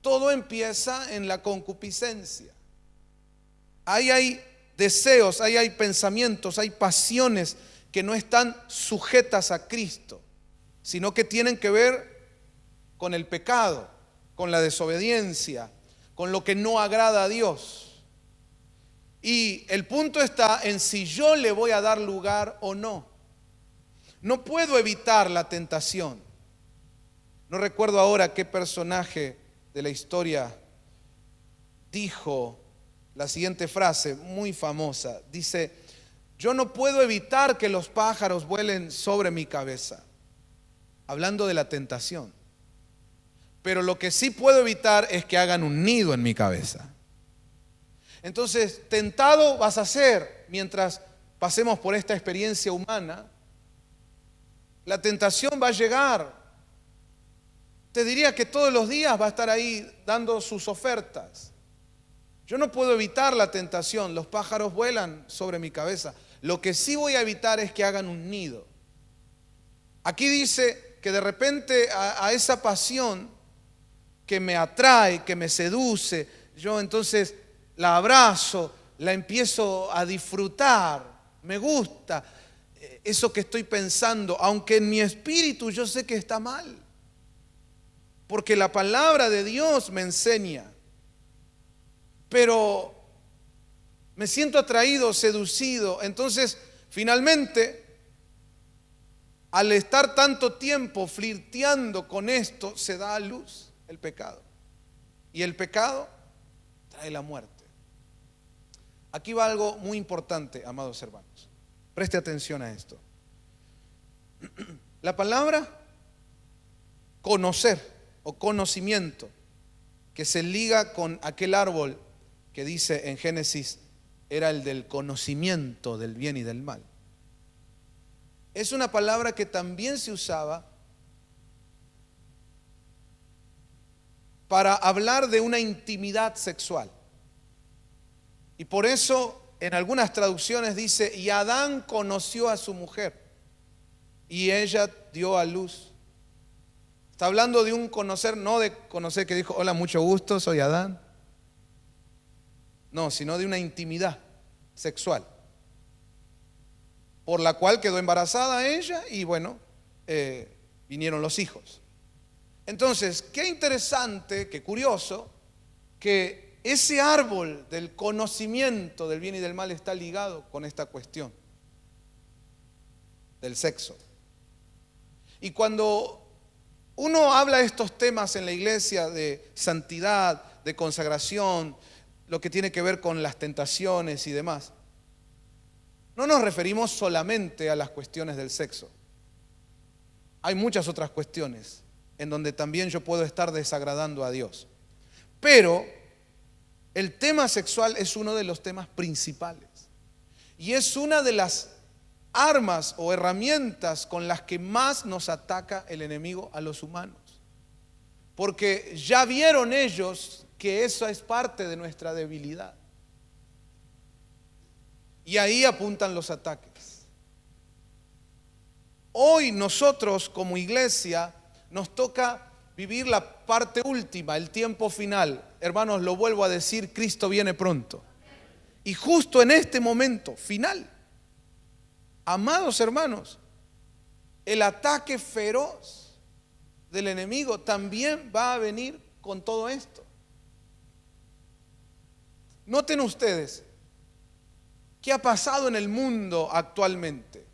Todo empieza en la concupiscencia. Ahí hay deseos, ahí hay pensamientos, hay pasiones que no están sujetas a Cristo, sino que tienen que ver con el pecado, con la desobediencia, con lo que no agrada a Dios. Y el punto está en si yo le voy a dar lugar o no. No puedo evitar la tentación. No recuerdo ahora qué personaje de la historia dijo la siguiente frase muy famosa. Dice, Yo no puedo evitar que los pájaros vuelen sobre mi cabeza, hablando de la tentación. Pero lo que sí puedo evitar es que hagan un nido en mi cabeza. Entonces, tentado vas a ser mientras pasemos por esta experiencia humana. La tentación va a llegar. Te diría que todos los días va a estar ahí dando sus ofertas. Yo no puedo evitar la tentación. Los pájaros vuelan sobre mi cabeza. Lo que sí voy a evitar es que hagan un nido. Aquí dice que de repente a esa pasión que me atrae, que me seduce, yo entonces la abrazo, la empiezo a disfrutar, me gusta eso que estoy pensando, aunque en mi espíritu yo sé que está mal, porque la palabra de Dios me enseña, pero me siento atraído, seducido. Entonces, finalmente, al estar tanto tiempo flirteando con esto, se da a luz el pecado. Y el pecado trae la muerte. Aquí va algo muy importante, amados hermanos. Preste atención a esto. La palabra conocer o conocimiento, que se liga con aquel árbol que dice en Génesis, era el del conocimiento del bien y del mal. Es una palabra que también se usaba para hablar de una intimidad sexual. Y por eso en algunas traducciones dice, y Adán conoció a su mujer y ella dio a luz. Está hablando de un conocer, no de conocer que dijo, hola, mucho gusto, soy Adán. No, sino de una intimidad sexual, por la cual quedó embarazada ella y bueno, vinieron los hijos. Entonces, qué interesante, qué curioso, que ese árbol del conocimiento del bien y del mal está ligado con esta cuestión del sexo. Y cuando uno habla de estos temas en la iglesia de santidad, de consagración, lo que tiene que ver con las tentaciones y demás, no nos referimos solamente a las cuestiones del sexo. Hay muchas otras cuestiones en donde también yo puedo estar desagradando a Dios. Pero el tema sexual es uno de los temas principales. Y es una de las armas o herramientas con las que más nos ataca el enemigo a los humanos. Porque ya vieron ellos que eso es parte de nuestra debilidad. Y ahí apuntan los ataques. Hoy nosotros como iglesia nos toca vivir la parte última, el tiempo final. Hermanos, lo vuelvo a decir, Cristo viene pronto. Y justo en este momento final, amados hermanos, el ataque feroz del enemigo también va a venir con todo esto. Noten ustedes qué ha pasado en el mundo actualmente.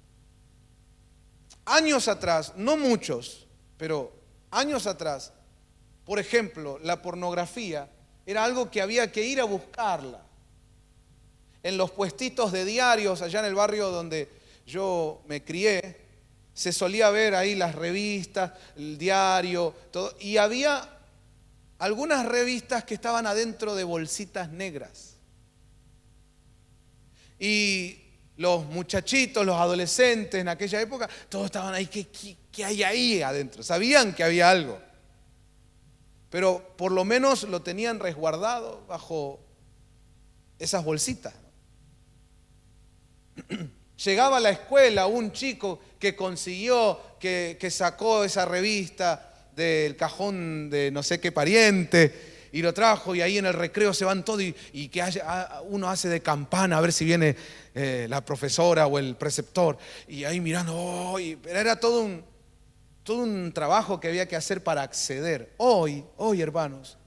Años atrás, no muchos, pero años atrás, por ejemplo, la pornografía era algo que había que ir a buscarla. En los puestitos de diarios, allá en el barrio donde yo me crié, se solía ver ahí las revistas, el diario, todo, y había algunas revistas que estaban adentro de bolsitas negras. Y los muchachitos, los adolescentes en aquella época, todos estaban ahí, ¿qué hay ahí adentro? Sabían que había algo, pero por lo menos lo tenían resguardado bajo esas bolsitas. Llegaba a la escuela un chico que consiguió, que sacó esa revista del cajón de no sé qué pariente y lo trajo, y ahí en el recreo se van todos y que uno hace de campana a ver si viene la profesora o el preceptor, y ahí mirando, pero era todo un trabajo que había que hacer para acceder. Hoy hermanos,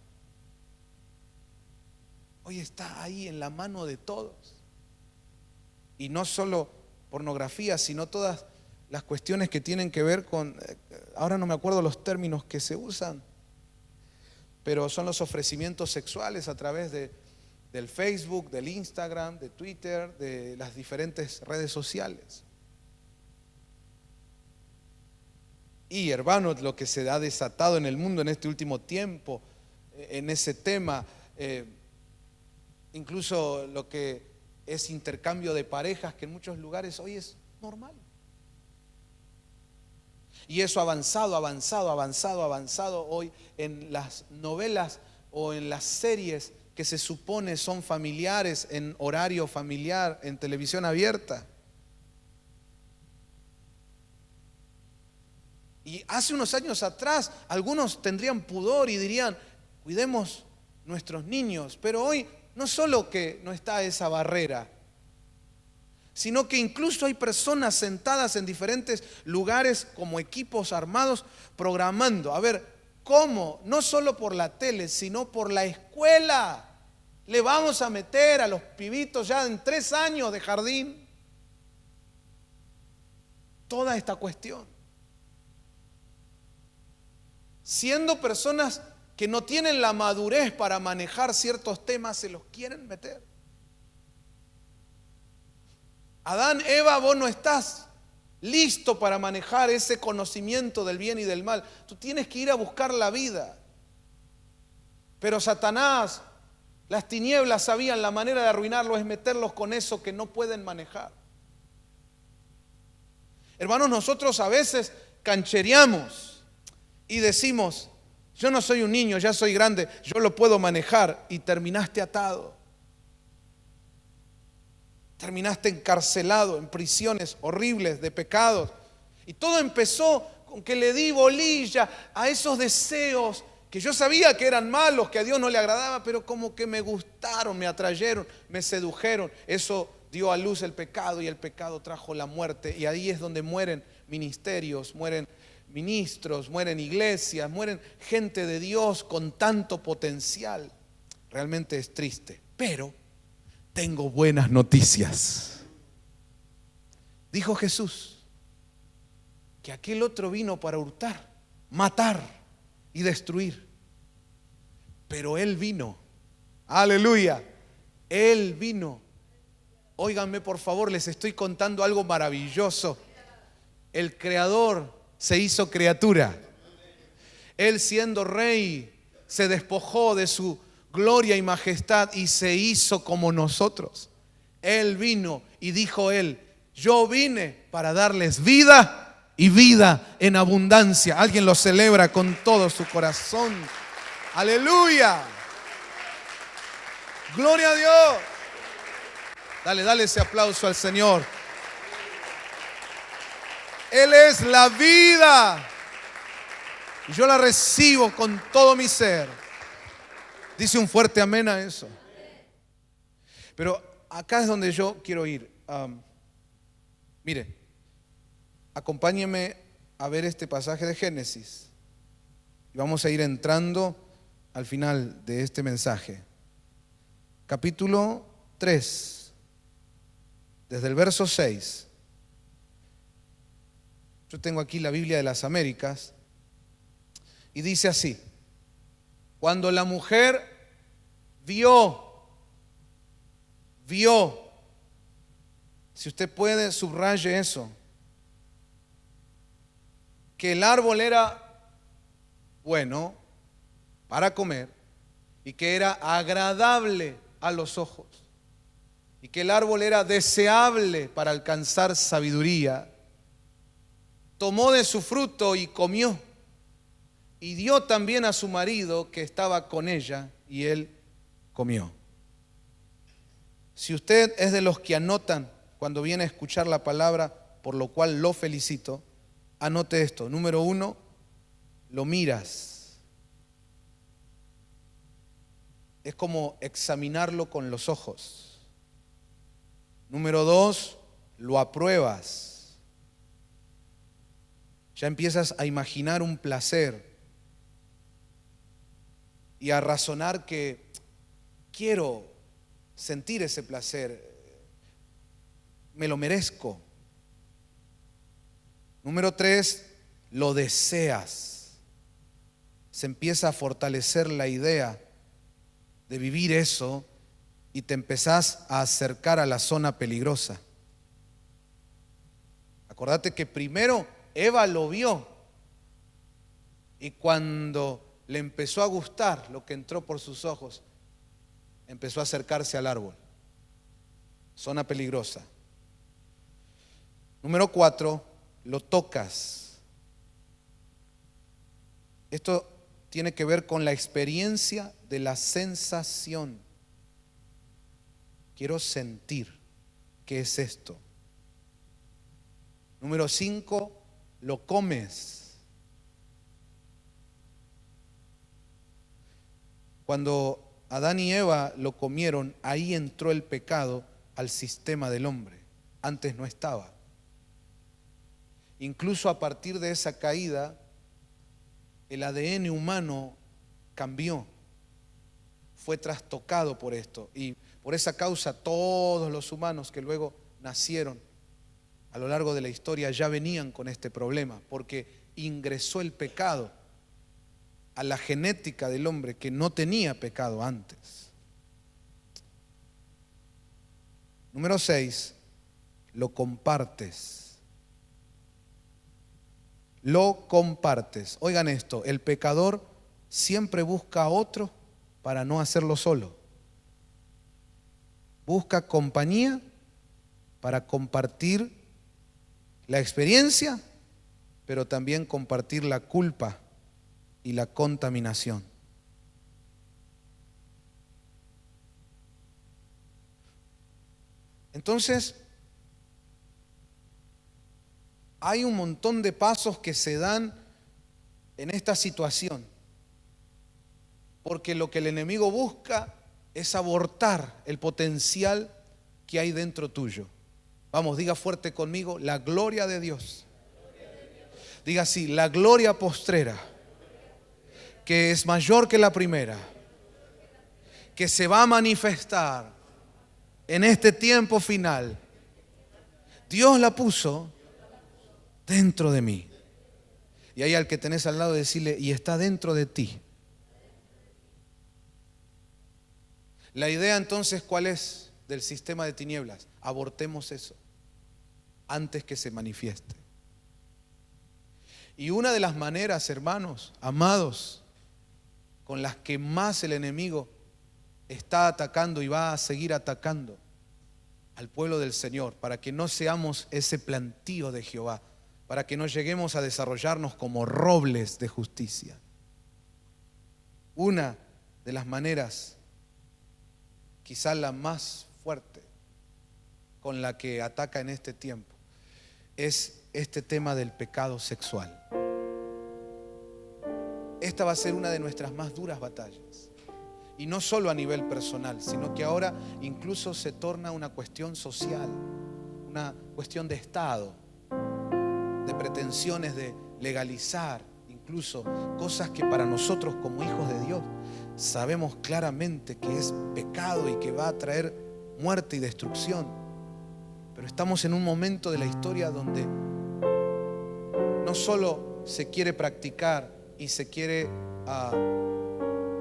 hoy está ahí en la mano de todos. Y no solo pornografía, sino todas las cuestiones que tienen que ver con, ahora no me acuerdo los términos que se usan, pero son los ofrecimientos sexuales a través de del Facebook, del Instagram, de Twitter, de las diferentes redes sociales. Y hermanos, lo que se ha desatado en el mundo en este último tiempo, en ese tema, incluso lo que es intercambio de parejas, que en muchos lugares hoy es normal. Y eso ha avanzado hoy en las novelas o en las series que se supone son familiares, en horario familiar, en televisión abierta. Y hace unos años atrás, algunos tendrían pudor y dirían, cuidemos nuestros niños. Pero hoy no solo que no está esa barrera, sino que incluso hay personas sentadas en diferentes lugares como equipos armados programando. A ver, ¿cómo? No solo por la tele, sino por la escuela. Le vamos a meter a los pibitos ya en 3 años de jardín toda esta cuestión. Siendo personas que no tienen la madurez para manejar ciertos temas, se los quieren meter. Adán, Eva, vos no estás listo para manejar ese conocimiento del bien y del mal. Tú tienes que ir a buscar la vida. Pero Satanás, las tinieblas sabían la manera de arruinarlos es meterlos con eso que no pueden manejar. Hermanos, nosotros a veces canchereamos y decimos, yo no soy un niño, ya soy grande, yo lo puedo manejar, y terminaste atado. Terminaste encarcelado en prisiones horribles de pecados. Y todo empezó con que le di bolilla a esos deseos que yo sabía que eran malos, que a Dios no le agradaba, pero como que me gustaron, me atrayeron, me sedujeron. Eso dio a luz el pecado y el pecado trajo la muerte. Y ahí es donde mueren ministerios, mueren ministros, mueren iglesias, mueren gente de Dios con tanto potencial. Realmente es triste, pero tengo buenas noticias. Dijo Jesús que aquel otro vino para hurtar, matar y destruir, pero Él vino, aleluya, Él vino. Óiganme por favor, les estoy contando algo maravilloso. El Creador se hizo criatura. Él, siendo rey, se despojó de su gloria y majestad y se hizo como nosotros. Él vino y dijo Él, yo vine para darles vida y vida en abundancia. Alguien lo celebra con todo su corazón. Aleluya. Gloria a Dios. Dale ese aplauso al Señor. Él es la vida y yo la recibo con todo mi ser. Dice un fuerte amén a eso. Pero acá es donde yo quiero ir. Mire, acompáñeme a ver este pasaje de Génesis y vamos a ir entrando al final de este mensaje. Capítulo 3, desde el verso 6. Yo tengo aquí la Biblia de las Américas y dice así: cuando la mujer vio, si usted puede, subraye eso, que el árbol era bueno para comer y que era agradable a los ojos y que el árbol era deseable para alcanzar sabiduría, tomó de su fruto y comió, y dio también a su marido que estaba con ella, y él comió. Si usted es de los que anotan cuando viene a escuchar la palabra, por lo cual lo felicito, anote esto. Número 1, lo miras. Es como examinarlo con los ojos. Número 2, lo apruebas. Ya empiezas a imaginar un placer y a razonar que quiero sentir ese placer, me lo merezco. Número 3, lo deseas. Se empieza a fortalecer la idea de vivir eso y te empezás a acercar a la zona peligrosa. Acordate que primero Eva lo vio y cuando le empezó a gustar lo que entró por sus ojos, empezó a acercarse al árbol. Zona peligrosa. Número 4, lo tocas. Esto tiene que ver con la experiencia de la sensación. Quiero sentir. ¿Qué es esto? Número 5, lo comes. Cuando Adán y Eva lo comieron, ahí entró el pecado al sistema del hombre. Antes no estaba. Incluso a partir de esa caída, el ADN humano cambió, fue trastocado por esto. Y por esa causa todos los humanos que luego nacieron a lo largo de la historia ya venían con este problema, porque ingresó el pecado a la genética del hombre que no tenía pecado antes. Número 6, lo compartes. Lo compartes. Oigan esto, el pecador siempre busca a otro para no hacerlo solo. Busca compañía para compartir la experiencia, pero también compartir la culpa y la contaminación. Entonces, hay un montón de pasos que se dan en esta situación, porque lo que el enemigo busca es abortar el potencial que hay dentro tuyo. Vamos, diga fuerte conmigo, la gloria de Dios. Diga así, la gloria postrera, que es mayor que la primera, que se va a manifestar en este tiempo final. Dios la puso dentro de mí. Y ahí al que tenés al lado decirle, y está dentro de ti. La idea entonces, ¿cuál es del sistema de tinieblas? Abortemos eso antes que se manifieste. Y una de las maneras, hermanos, amados, con las que más el enemigo está atacando y va a seguir atacando al pueblo del Señor, para que no seamos ese plantío de Jehová, para que no lleguemos a desarrollarnos como robles de justicia. Una de las maneras, quizás la más fuerte, con la que ataca en este tiempo, es este tema del pecado sexual. Esta va a ser una de nuestras más duras batallas. Y no solo a nivel personal, sino que ahora incluso se torna una cuestión social, una cuestión de Estado, de pretensiones de legalizar incluso cosas que para nosotros como hijos de Dios sabemos claramente que es pecado y que va a traer muerte y destrucción. Pero estamos en un momento de la historia donde no solo se quiere practicar y se quiere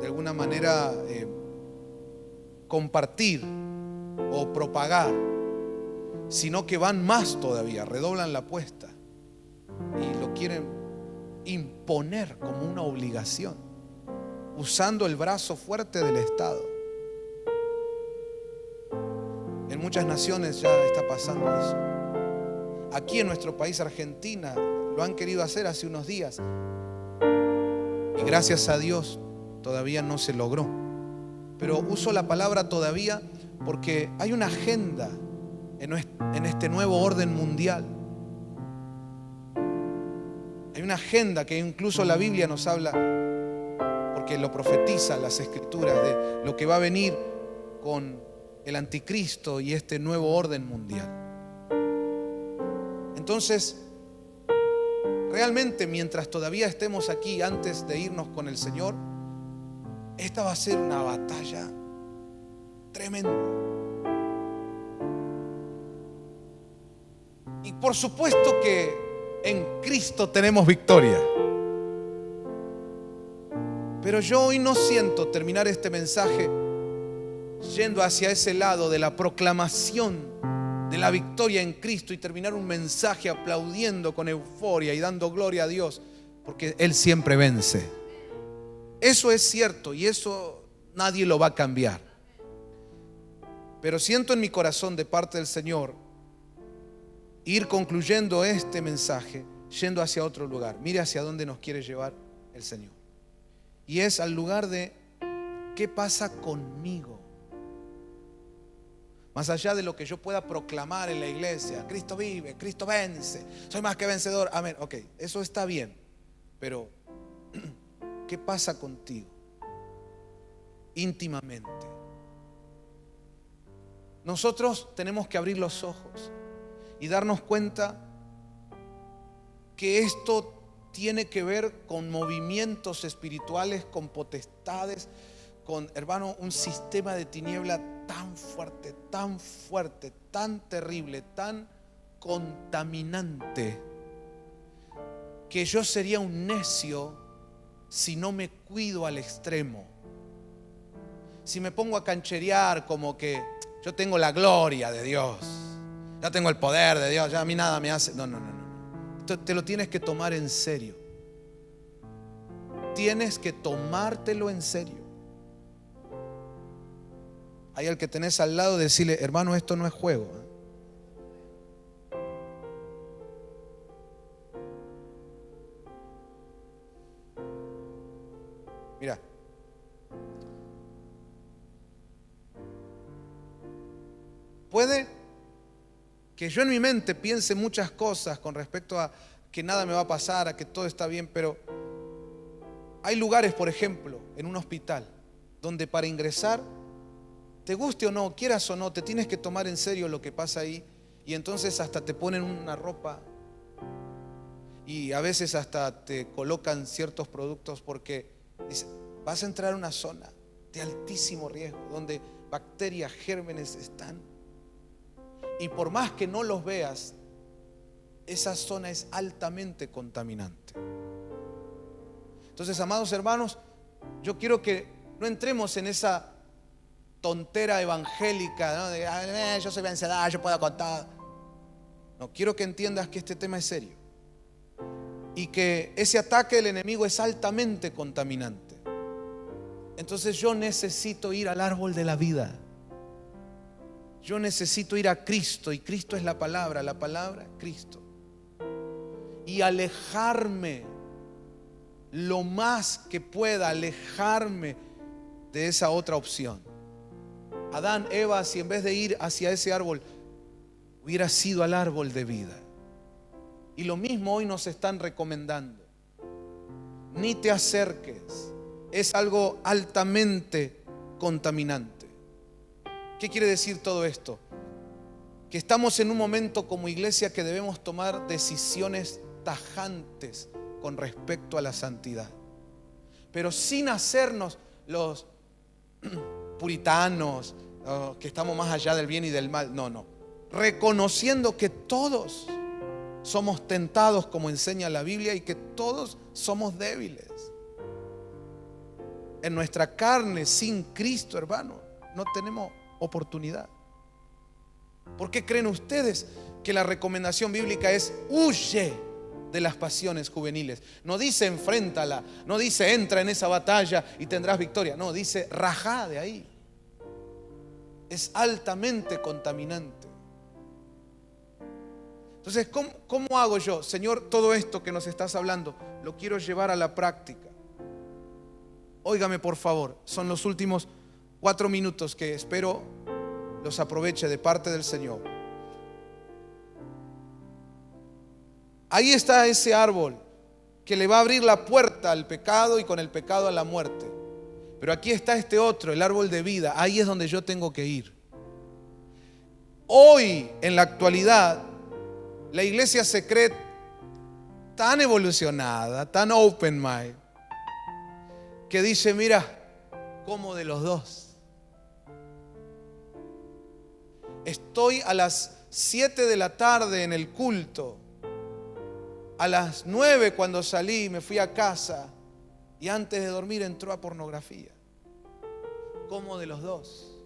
de alguna manera compartir o propagar, sino que van más todavía, redoblan la apuesta y lo quieren imponer como una obligación, usando el brazo fuerte del Estado. En muchas naciones ya está pasando eso. Aquí en nuestro país, Argentina, lo han querido hacer hace unos días y gracias a Dios todavía no se logró. Pero uso la palabra todavía porque hay una agenda en este nuevo orden mundial. Hay una agenda que incluso la Biblia nos habla, porque lo profetiza las Escrituras, de lo que va a venir con el anticristo y este nuevo orden mundial. Entonces, realmente mientras todavía estemos aquí antes de irnos con el Señor, esta va a ser una batalla tremenda. Y por supuesto que en Cristo tenemos victoria. Pero yo hoy no siento terminar este mensaje yendo hacia ese lado de la proclamación de la victoria en Cristo y terminar un mensaje aplaudiendo con euforia y dando gloria a Dios, porque Él siempre vence. Eso es cierto y eso nadie lo va a cambiar. Pero siento en mi corazón de parte del Señor ir concluyendo este mensaje yendo hacia otro lugar. Mire hacia dónde nos quiere llevar el Señor. Y es al lugar de ¿qué pasa conmigo? Más allá de lo que yo pueda proclamar en la iglesia, Cristo vive, Cristo vence, soy más que vencedor, amén. Ok, eso está bien, pero ¿qué pasa contigo? Íntimamente. Nosotros tenemos que abrir los ojos y darnos cuenta que esto tiene que ver con movimientos espirituales, con potestades, con, hermano, un sistema de tiniebla tan fuerte, tan terrible, tan contaminante, que yo sería un necio si no me cuido al extremo. Si me pongo a cancherear como que yo tengo la gloria de Dios, ya tengo el poder de Dios, ya a mí nada me hace. No. Te lo tienes que tomar en serio. Tienes que tomártelo en serio. Hay al que tenés al lado, decirle, hermano, esto no es juego. Mira, puede que yo en mi mente piense muchas cosas con respecto a que nada me va a pasar, a que todo está bien, pero hay lugares, por ejemplo, en un hospital, donde para ingresar, te guste o no, quieras o no, te tienes que tomar en serio lo que pasa ahí. Y entonces hasta te ponen una ropa y a veces hasta te colocan ciertos productos porque dicen, vas a entrar a una zona de altísimo riesgo, donde bacterias, gérmenes están. Y por más que no los veas, esa zona es altamente contaminante. Entonces, amados hermanos, yo quiero que no entremos en esa tontera evangélica, ¿no? De yo soy vencedor, yo puedo contar. No, quiero que entiendas que este tema es serio y que ese ataque del enemigo es altamente contaminante. Entonces yo necesito ir al árbol de la vida. Yo necesito ir a Cristo, y Cristo es la palabra Cristo, y alejarme lo más que pueda, alejarme de esa otra opción. Adán, Eva, si en vez de ir hacia ese árbol hubiera sido al árbol de vida. Y lo mismo hoy nos están recomendando. Ni te acerques. Es algo altamente contaminante. ¿Qué quiere decir todo esto? Que estamos en un momento como iglesia que debemos tomar decisiones tajantes con respecto a la santidad, pero sin hacernos los puritanos, que estamos más allá del bien y del mal. No, reconociendo que todos somos tentados, como enseña la Biblia, y que todos somos débiles. En nuestra carne, sin Cristo, hermano, no tenemos oportunidad. ¿Por qué creen ustedes que la recomendación bíblica es huye de las pasiones juveniles? No dice enfréntala, no dice entra en esa batalla y tendrás victoria. No, dice rajá de ahí. Es altamente contaminante. Entonces, ¿cómo hago yo? Señor, todo esto que nos estás hablando lo quiero llevar a la práctica. Óigame por favor, son los últimos 4 minutos que espero los aproveche de parte del Señor. Ahí está ese árbol que le va a abrir la puerta al pecado y con el pecado a la muerte. Pero aquí está este otro, el árbol de vida. Ahí es donde yo tengo que ir. Hoy, en la actualidad, la iglesia se cree tan evolucionada, tan open mind, que dice, mira, como de los dos. Estoy a las 7 de la tarde en el culto. A las 9 cuando salí me fui a casa y antes de dormir entró a pornografía. Como de los dos.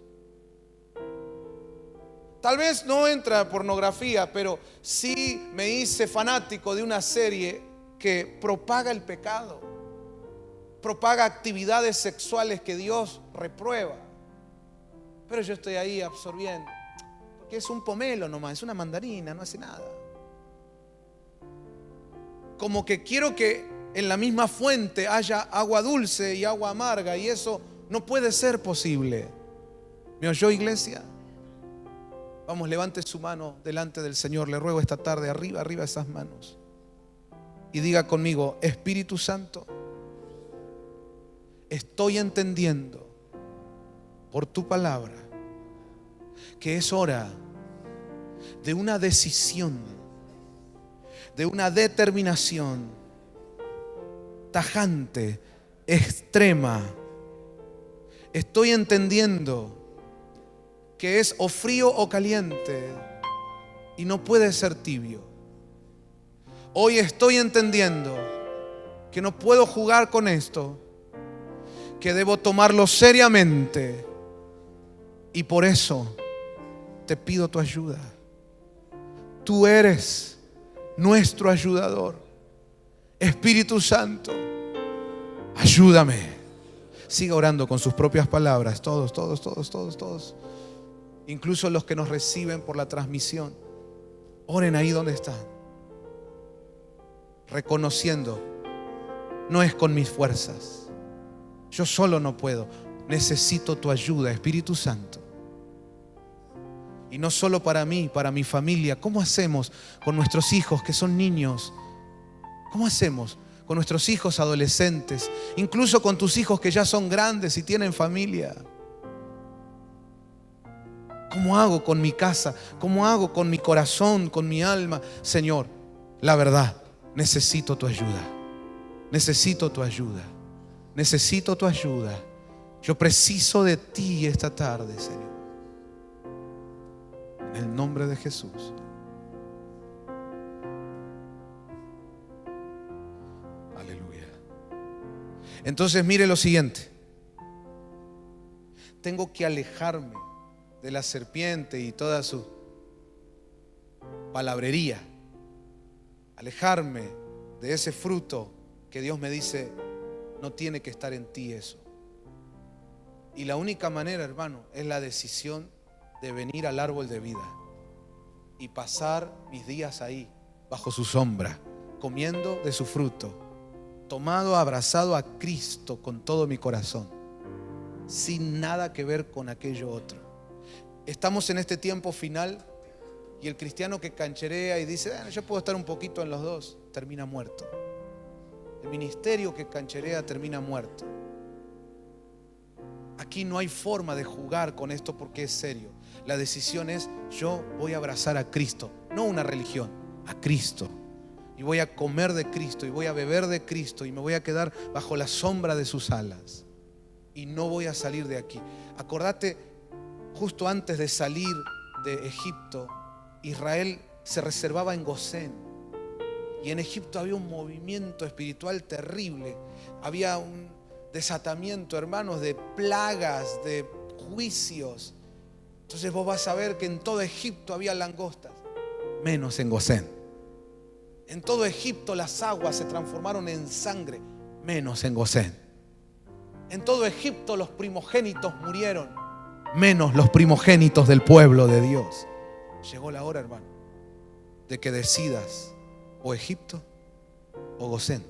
Tal vez no entra pornografía, pero sí me hice fanático de una serie que propaga el pecado, propaga actividades sexuales que Dios reprueba. Pero yo estoy ahí absorbiendo, porque es un pomelo nomás, es una mandarina, no hace nada. Como que quiero que en la misma fuente haya agua dulce y agua amarga, y eso no puede ser posible. ¿Me oyó, iglesia? Vamos, levante su mano delante del Señor. Le ruego esta tarde, arriba esas manos, y diga conmigo: Espíritu Santo, estoy entendiendo por tu palabra que es hora de una decisión, de una determinación tajante, extrema. Estoy entendiendo que es o frío o caliente y no puede ser tibio. Hoy estoy entendiendo que no puedo jugar con esto, que debo tomarlo seriamente, y por eso te pido tu ayuda. Tú eres nuestro ayudador. Espíritu Santo, ayúdame. Siga orando con sus propias palabras, todos. Incluso los que nos reciben por la transmisión, oren ahí donde están, reconociendo: no es con mis fuerzas, yo solo no puedo, necesito tu ayuda, Espíritu Santo. Y no solo para mí, para mi familia. ¿Cómo hacemos con nuestros hijos que son niños? ¿Cómo hacemos con nuestros hijos adolescentes? Incluso con tus hijos que ya son grandes y tienen familia. ¿Cómo hago con mi casa? ¿Cómo hago con mi corazón, con mi alma? Señor, la verdad, necesito tu ayuda. Necesito tu ayuda. Necesito tu ayuda. Yo preciso de ti esta tarde, Señor. En el nombre de Jesús. Aleluya. Entonces mire lo siguiente. Tengo que alejarme de la serpiente y toda su palabrería. Alejarme de ese fruto que Dios me dice: no tiene que estar en ti eso. Y la única manera, hermano, es la decisión de venir al árbol de vida y pasar mis días ahí, bajo su sombra, comiendo de su fruto, tomado, abrazado a Cristo con todo mi corazón, sin nada que ver con aquello otro. Estamos en este tiempo final, y el cristiano que cancherea y dice: yo puedo estar un poquito en los dos, termina muerto. El ministerio que cancherea termina muerto. Aquí no hay forma de jugar con esto, porque es serio. La decisión es: yo voy a abrazar a Cristo, no una religión, a Cristo. Y voy a comer de Cristo, y voy a beber de Cristo, y me voy a quedar bajo la sombra de sus alas. Y no voy a salir de aquí. Acordate, justo antes de salir de Egipto, Israel se reservaba en Gosén. Y en Egipto había un movimiento espiritual terrible. Había un desatamiento, hermanos, de plagas, de juicios. Entonces vos vas a ver que en todo Egipto había langostas, menos en Gosén. En todo Egipto las aguas se transformaron en sangre, menos en Gosén. En todo Egipto los primogénitos murieron, menos los primogénitos del pueblo de Dios. Llegó la hora, hermano, de que decidas: o Egipto o Gosén,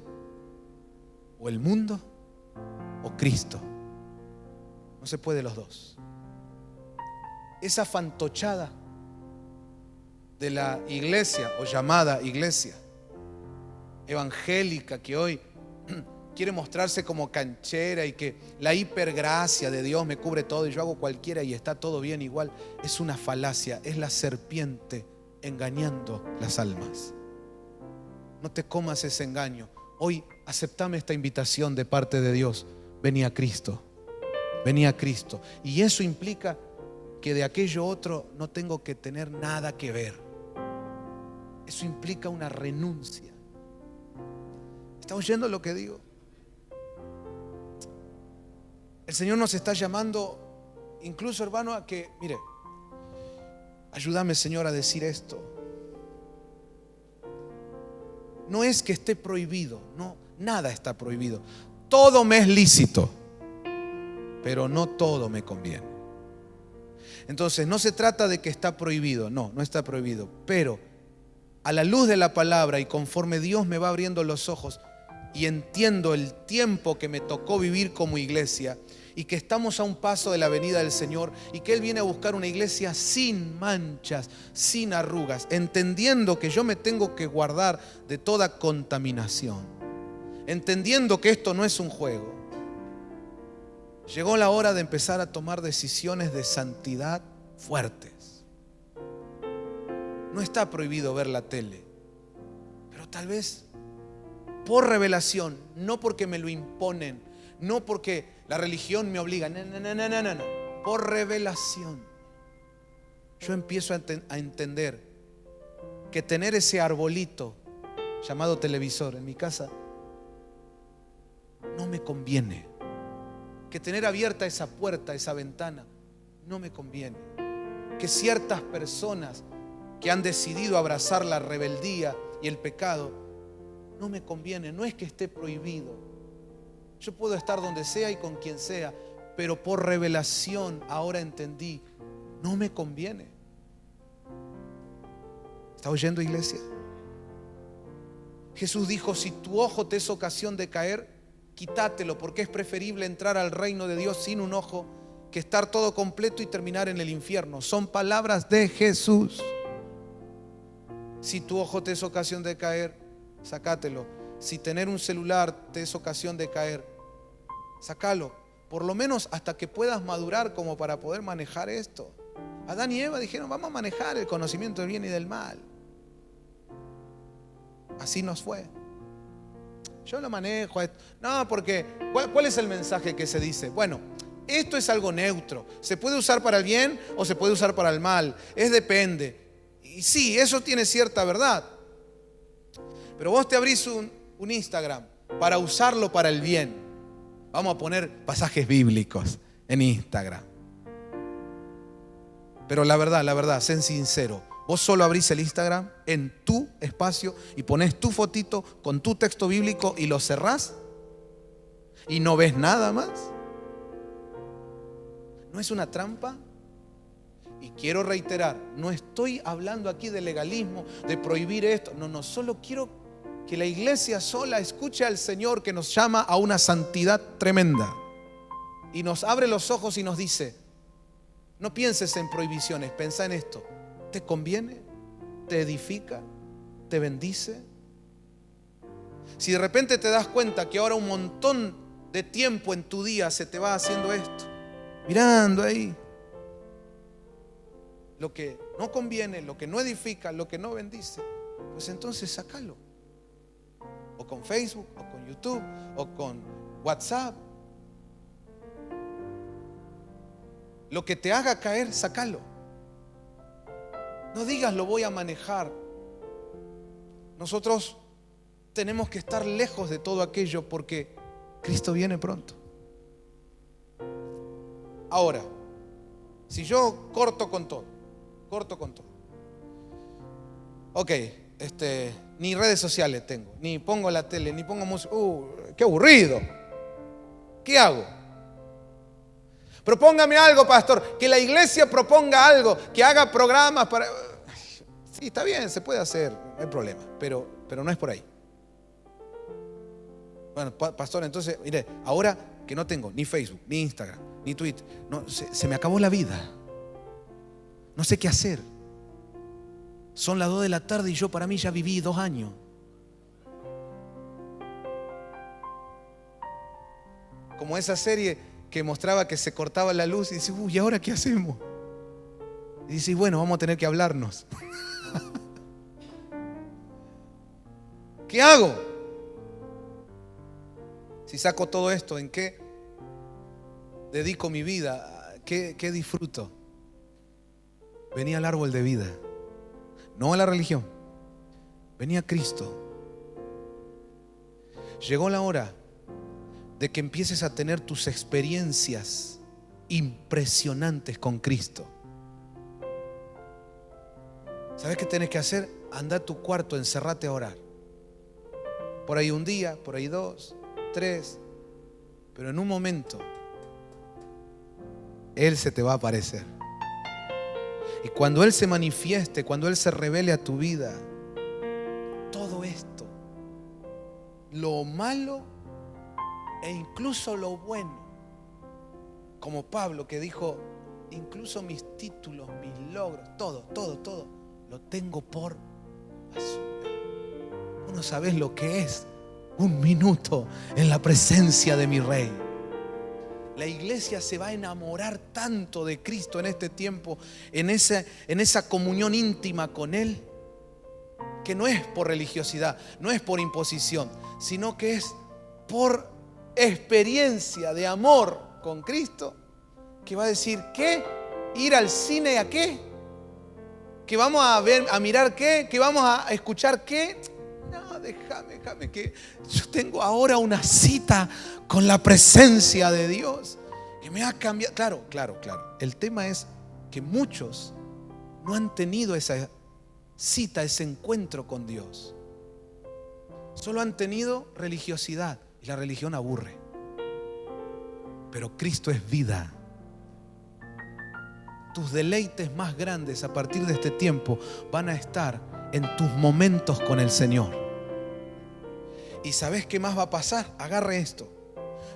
o el mundo o Cristo. No se puede los dos. Esa fantochada de la iglesia, o llamada iglesia evangélica, que hoy quiere mostrarse como canchera y que la hipergracia de Dios me cubre todo y yo hago cualquiera y está todo bien igual, es una falacia. Es la serpiente engañando las almas. No te comas ese engaño. Hoy aceptame esta invitación de parte de Dios: vení a Cristo, vení a Cristo. Y eso implica que de aquello otro no tengo que tener nada que ver. Eso implica una renuncia. ¿Está oyendo lo que digo? El Señor nos está llamando, incluso, hermano, a que, mire, Ayúdame, Señor, a decir esto. No es que esté prohibido, no, nada está prohibido. Todo me es lícito, pero no todo me conviene. Entonces no se trata de que está prohibido, no está prohibido, pero a la luz de la palabra y conforme Dios me va abriendo los ojos y entiendo el tiempo que me tocó vivir como iglesia y que estamos a un paso de la venida del Señor y que Él viene a buscar una iglesia sin manchas, sin arrugas, entendiendo que yo me tengo que guardar de toda contaminación, entendiendo que esto no es un juego. Llegó la hora de empezar a tomar decisiones de santidad fuertes. No está prohibido ver la tele, pero tal vez por revelación, no porque me lo imponen, no porque la religión me obliga, no. Por revelación, yo empiezo a entender que tener ese arbolito llamado televisor en mi casa no me conviene. Que tener abierta esa puerta, esa ventana, no me conviene. Que ciertas personas que han decidido abrazar la rebeldía y el pecado, no me conviene. No es que esté prohibido. Yo puedo estar donde sea y con quien sea, pero por revelación ahora entendí, no me conviene. ¿Está oyendo, iglesia? Jesús dijo, si tu ojo te es ocasión de caer, quítátelo, porque es preferible entrar al reino de Dios sin un ojo que estar todo completo y terminar en el infierno. Son palabras de Jesús. Si tu ojo te es ocasión de caer, sácatelo. Si tener un celular te es ocasión de caer, sácalo. Por lo menos hasta que puedas madurar como para poder manejar esto. Adán y Eva dijeron, vamos a manejar el conocimiento del bien y del mal. Así nos fue. Yo lo manejo. No, porque ¿cuál es el mensaje que se dice? Bueno, esto es algo neutro. Se puede usar para el bien o se puede usar para el mal. Depende. Y sí, eso tiene cierta verdad. Pero vos te abrís un Instagram para usarlo para el bien. Vamos a poner pasajes bíblicos en Instagram. Pero la verdad, sé sincero. Vos solo abrís el Instagram en tu espacio y pones tu fotito con tu texto bíblico y lo cerrás y no ves nada más. ¿No es una trampa? Y quiero reiterar, no estoy hablando aquí de legalismo, de prohibir esto. No, solo quiero que la iglesia sola escuche al Señor que nos llama a una santidad tremenda. Y nos abre los ojos y nos dice, no pienses en prohibiciones, pensá en esto. ¿Te conviene? ¿Te edifica? ¿Te bendice? Si de repente te das cuenta que ahora un montón de tiempo en tu día se te va haciendo esto, mirando ahí lo que no conviene, lo que no edifica, lo que no bendice, pues entonces sácalo. O con Facebook, o con YouTube, o con WhatsApp. Lo que te haga caer, sácalo. No digas lo voy a manejar. Nosotros tenemos que estar lejos de todo aquello porque Cristo viene pronto. Ahora, si yo corto con todo, ok, ni redes sociales tengo, ni pongo la tele, ni pongo música. ¡Qué aburrido! ¿Qué hago? Propóngame algo, pastor, que la iglesia proponga algo, que haga programas para... Sí, está bien, se puede hacer, no hay problema, pero no es por ahí. Bueno, pastor, entonces, mire, ahora que no tengo ni Facebook, ni Instagram, ni Twitter, se me acabó la vida. No sé qué hacer. Son las 2 de la tarde y yo para mí ya viví 2 años. Como esa serie que mostraba que se cortaba la luz y dice, ¿y ahora qué hacemos? Y dice, bueno, vamos a tener que hablarnos. ¿Qué hago? Si saco todo esto, ¿en qué dedico mi vida? ¿Qué disfruto? Venía al árbol de vida, no a la religión. Venía Cristo. Llegó la hora de que empieces a tener tus experiencias impresionantes con Cristo. ¿Sabes qué tenés que hacer? Anda a tu cuarto, encerrate a orar. Por ahí un día, por ahí 2, 3. Pero en un momento Él se te va a aparecer. Y cuando Él se manifieste, cuando Él se revele a tu vida, todo esto, lo malo e incluso lo bueno, como Pablo que dijo, incluso mis títulos, mis logros, todo, lo tengo por basura. Vos no sabés lo que es un minuto en la presencia de mi Rey. La iglesia se va a enamorar tanto de Cristo en este tiempo, en esa comunión íntima con Él, que no es por religiosidad, no es por imposición, sino que es por experiencia de amor con Cristo, que va a decir, ¿qué? ¿Ir al cine a qué? ¿Que vamos a ver, a mirar qué? ¿Que vamos a escuchar qué? No, déjame que yo tengo ahora una cita con la presencia de Dios que me ha cambiado. Claro. El tema es que muchos no han tenido esa cita, ese encuentro con Dios. Solo han tenido religiosidad y la religión aburre. Pero Cristo es vida. Tus deleites más grandes a partir de este tiempo van a estar en tus momentos con el Señor. ¿Y sabes qué más va a pasar? Agarre esto.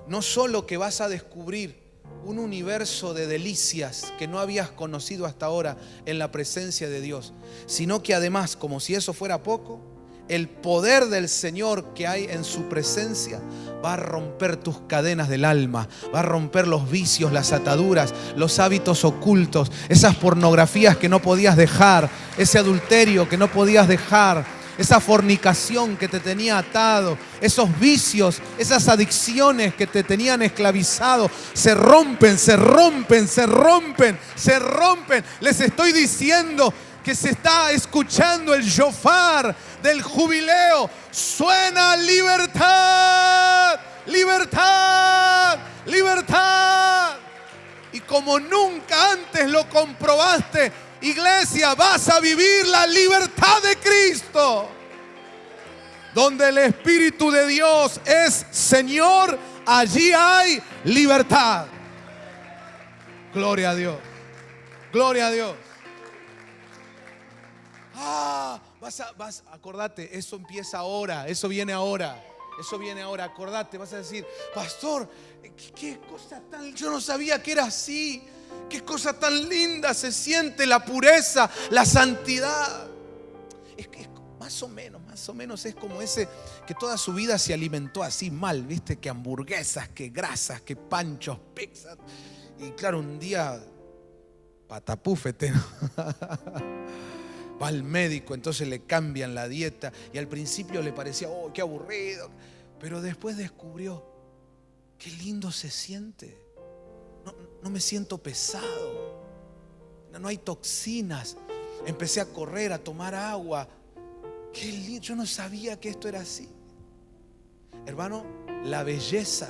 No solo que vas a descubrir un universo de delicias que no habías conocido hasta ahora en la presencia de Dios, sino que además, como si eso fuera poco, el poder del Señor que hay en su presencia va a romper tus cadenas del alma, va a romper los vicios, las ataduras, los hábitos ocultos, esas pornografías que no podías dejar, ese adulterio que no podías dejar, esa fornicación que te tenía atado, esos vicios, esas adicciones que te tenían esclavizado, se rompen. Les estoy diciendo que se está escuchando el shofar del jubileo. Suena libertad, libertad, libertad. Y como nunca antes lo comprobaste, iglesia, vas a vivir la libertad de Cristo. Donde el Espíritu de Dios es Señor, allí hay libertad. Gloria a Dios. Gloria a Dios. Acordate, eso empieza ahora, eso viene ahora. Acordate, vas a decir, pastor, qué cosa tan, yo no sabía que era así. Qué cosa tan linda se siente la pureza, la santidad. Es más o menos es como ese que toda su vida se alimentó así mal, ¿viste? Que hamburguesas, que grasas, que panchos, pizzas. Y claro, un día patapúfete, ¿no? Va al médico, entonces le cambian la dieta. Y al principio le parecía, oh, qué aburrido. Pero después descubrió, qué lindo se siente. No me siento pesado. No hay toxinas. Empecé a correr, a tomar agua. Qué lindo. Yo no sabía que esto era así. Hermano, la belleza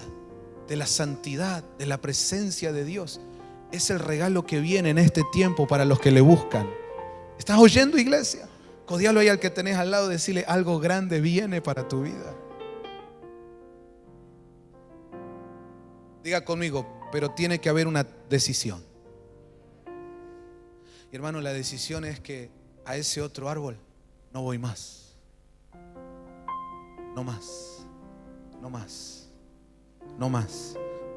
de la santidad, de la presencia de Dios, es el regalo que viene en este tiempo para los que le buscan. ¿Estás oyendo, iglesia? Codialo ahí al que tenés al lado, decirle, algo grande viene para tu vida. Diga conmigo, pero tiene que haber una decisión. Y hermano, la decisión es que a ese otro árbol no voy más. No más.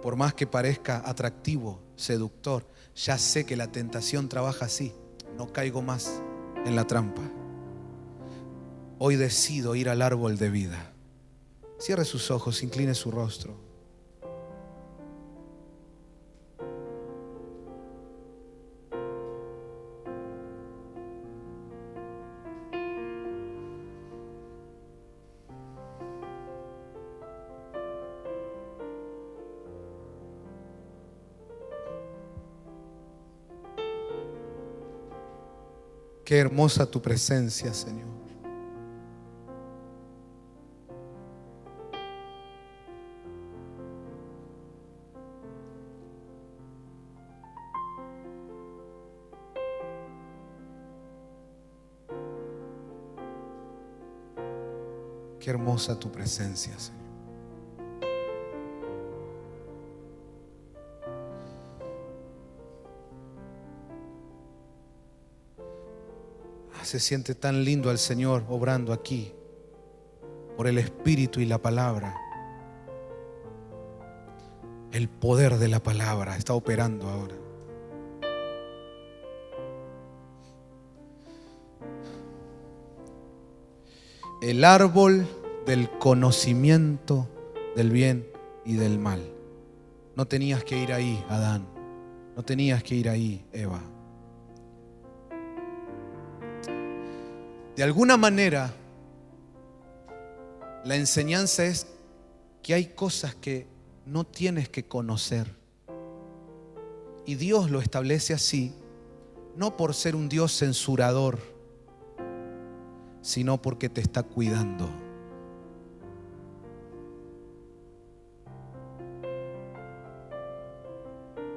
Por más que parezca atractivo, seductor, ya sé que la tentación trabaja así. No caigo más en la trampa. Hoy decido ir al árbol de vida. Cierre sus ojos, incline su rostro. Qué hermosa tu presencia, Señor. Qué hermosa tu presencia, Señor. Se siente tan lindo al Señor obrando aquí por el Espíritu y la palabra. El poder de la palabra está operando ahora. El árbol del conocimiento del bien y del mal. No tenías que ir ahí, Adán. No tenías que ir ahí, Eva. De alguna manera, la enseñanza es que hay cosas que no tienes que conocer. Y Dios lo establece así, no por ser un Dios censurador, sino porque te está cuidando.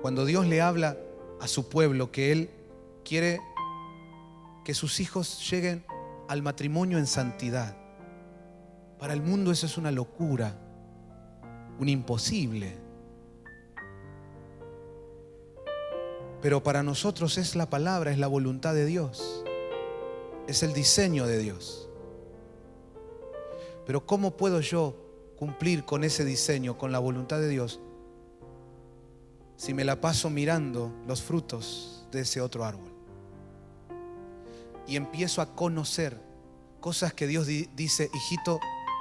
Cuando Dios le habla a su pueblo que Él quiere que sus hijos lleguen al matrimonio en santidad, para el mundo eso es una locura, un imposible. Pero para nosotros es la palabra, es la voluntad de Dios, es el diseño de Dios. Pero ¿cómo puedo yo cumplir con ese diseño, con la voluntad de Dios, si me la paso mirando los frutos de ese otro árbol? Y empiezo a conocer cosas que Dios dice: hijito,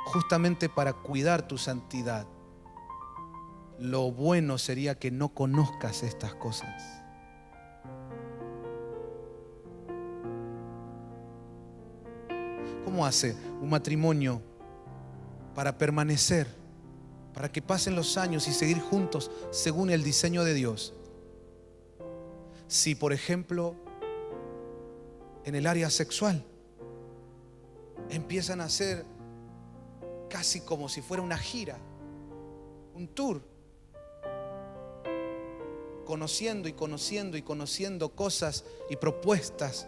justamente para cuidar tu santidad, lo bueno sería que no conozcas estas cosas. ¿Cómo hace un matrimonio para permanecer, para que pasen los años y seguir juntos según el diseño de Dios? Si, por ejemplo, en el área sexual empiezan a hacer casi como si fuera una gira, un tour, conociendo y conociendo y conociendo cosas y propuestas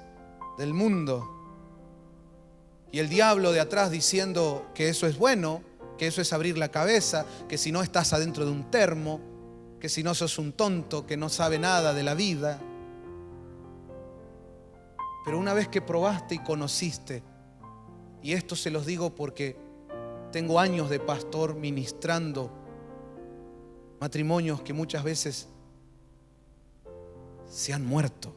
del mundo, y el diablo de atrás diciendo que eso es bueno, que eso es abrir la cabeza, que si no estás adentro de un termo, que si no sos un tonto que no sabe nada de la vida. Pero una vez que probaste y conociste, y esto se los digo porque tengo años de pastor ministrando matrimonios que muchas veces se han muerto.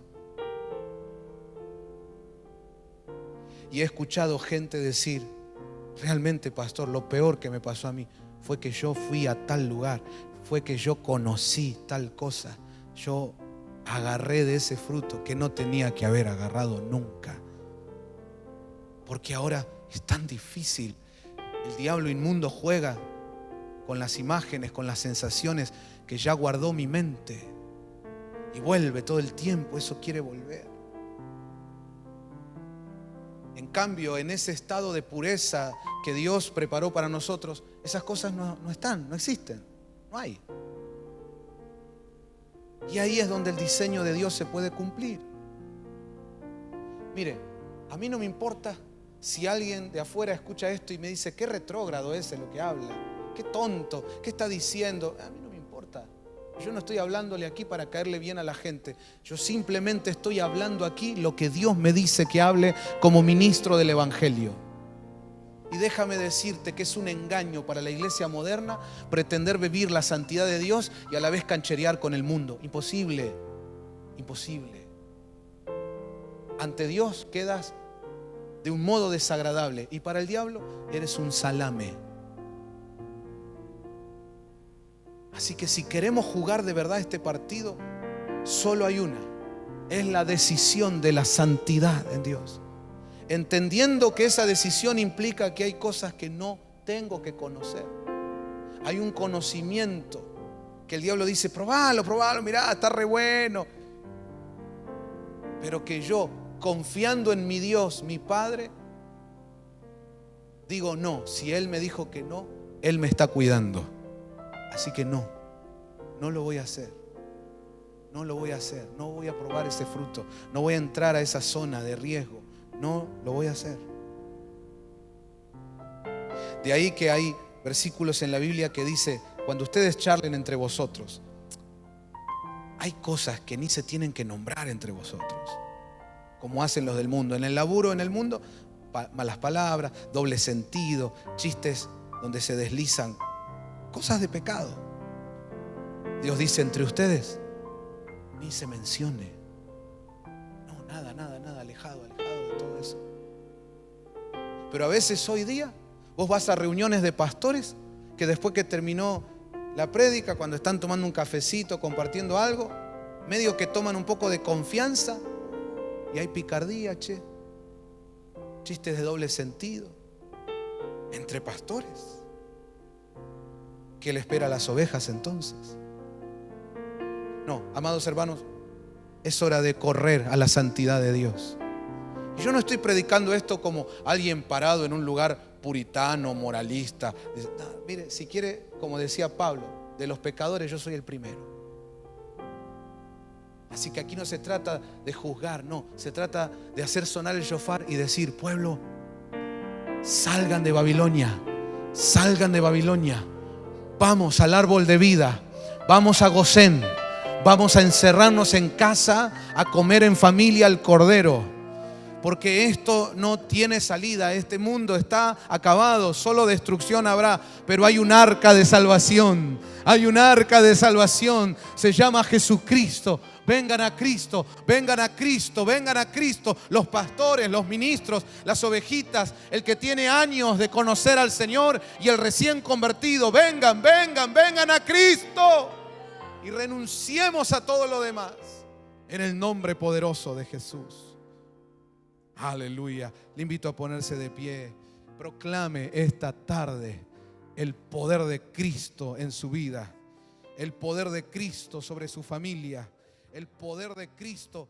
Y he escuchado gente decir: realmente, pastor, lo peor que me pasó a mí fue que yo fui a tal lugar, fue que yo conocí tal cosa, yo agarré de ese fruto que no tenía que haber agarrado nunca. Porque ahora es tan difícil. El diablo inmundo juega con las imágenes, con las sensaciones que ya guardó mi mente, y vuelve todo el tiempo, eso quiere volver. En cambio, en ese estado de pureza que Dios preparó para nosotros, esas cosas no están, no existen, no hay. Y ahí es donde el diseño de Dios se puede cumplir. Mire, a mí no me importa si alguien de afuera escucha esto y me dice: qué retrógrado es lo que habla, qué tonto, qué está diciendo. A mí no me importa. Yo no estoy hablándole aquí para caerle bien a la gente. Yo simplemente estoy hablando aquí lo que Dios me dice que hable como ministro del Evangelio. Y déjame decirte que es un engaño para la iglesia moderna pretender vivir la santidad de Dios y a la vez cancherear con el mundo. Imposible, imposible. Ante Dios quedas de un modo desagradable, y para el diablo eres un salame. Así que si queremos jugar de verdad este partido, solo hay una: es la decisión de la santidad en Dios, entendiendo que esa decisión implica que hay cosas que no tengo que conocer. Hay un conocimiento que el diablo dice: probalo, mirá, está re bueno. Pero que yo, confiando en mi Dios, mi Padre, digo no. Si Él me dijo que no, Él me está cuidando. Así que no lo voy a hacer. No lo voy a hacer. No voy a probar ese fruto. No voy a entrar a esa zona de riesgo. No lo voy a hacer. De ahí que hay versículos en la Biblia que dice, cuando ustedes charlen entre vosotros, hay cosas que ni se tienen que nombrar entre vosotros, como hacen los del mundo. En el laburo, en el mundo, malas palabras, doble sentido, chistes donde se deslizan cosas de pecado. Dios dice, entre ustedes ni se mencione. No, nada, alejado de todo eso. Pero a veces hoy día vos vas a reuniones de pastores que después que terminó la prédica, cuando están tomando un cafecito, compartiendo algo, medio que toman un poco de confianza y hay picardía, chistes de doble sentido entre pastores. ¿Qué le espera a las ovejas entonces? No, amados hermanos, es hora de correr a la santidad de Dios. Y yo no estoy predicando esto como alguien parado en un lugar puritano, moralista. No, mire, si quiere, como decía Pablo, de los pecadores yo soy el primero. Así que aquí no se trata de juzgar, no, se trata de hacer sonar el shofar y decir, pueblo, salgan de Babilonia, salgan de Babilonia, vamos al árbol de vida, vamos a Gosén, vamos a encerrarnos en casa, a comer en familia al cordero. Porque esto no tiene salida, este mundo está acabado, solo destrucción habrá, pero hay un arca de salvación, hay un arca de salvación, se llama Jesucristo. Vengan a Cristo, vengan a Cristo, vengan a Cristo, los pastores, los ministros, las ovejitas, el que tiene años de conocer al Señor y el recién convertido, vengan a Cristo y renunciemos a todo lo demás en el nombre poderoso de Jesús. Aleluya. Le invito a ponerse de pie. Proclame esta tarde el poder de Cristo en su vida, el poder de Cristo sobre su familia, el poder de Cristo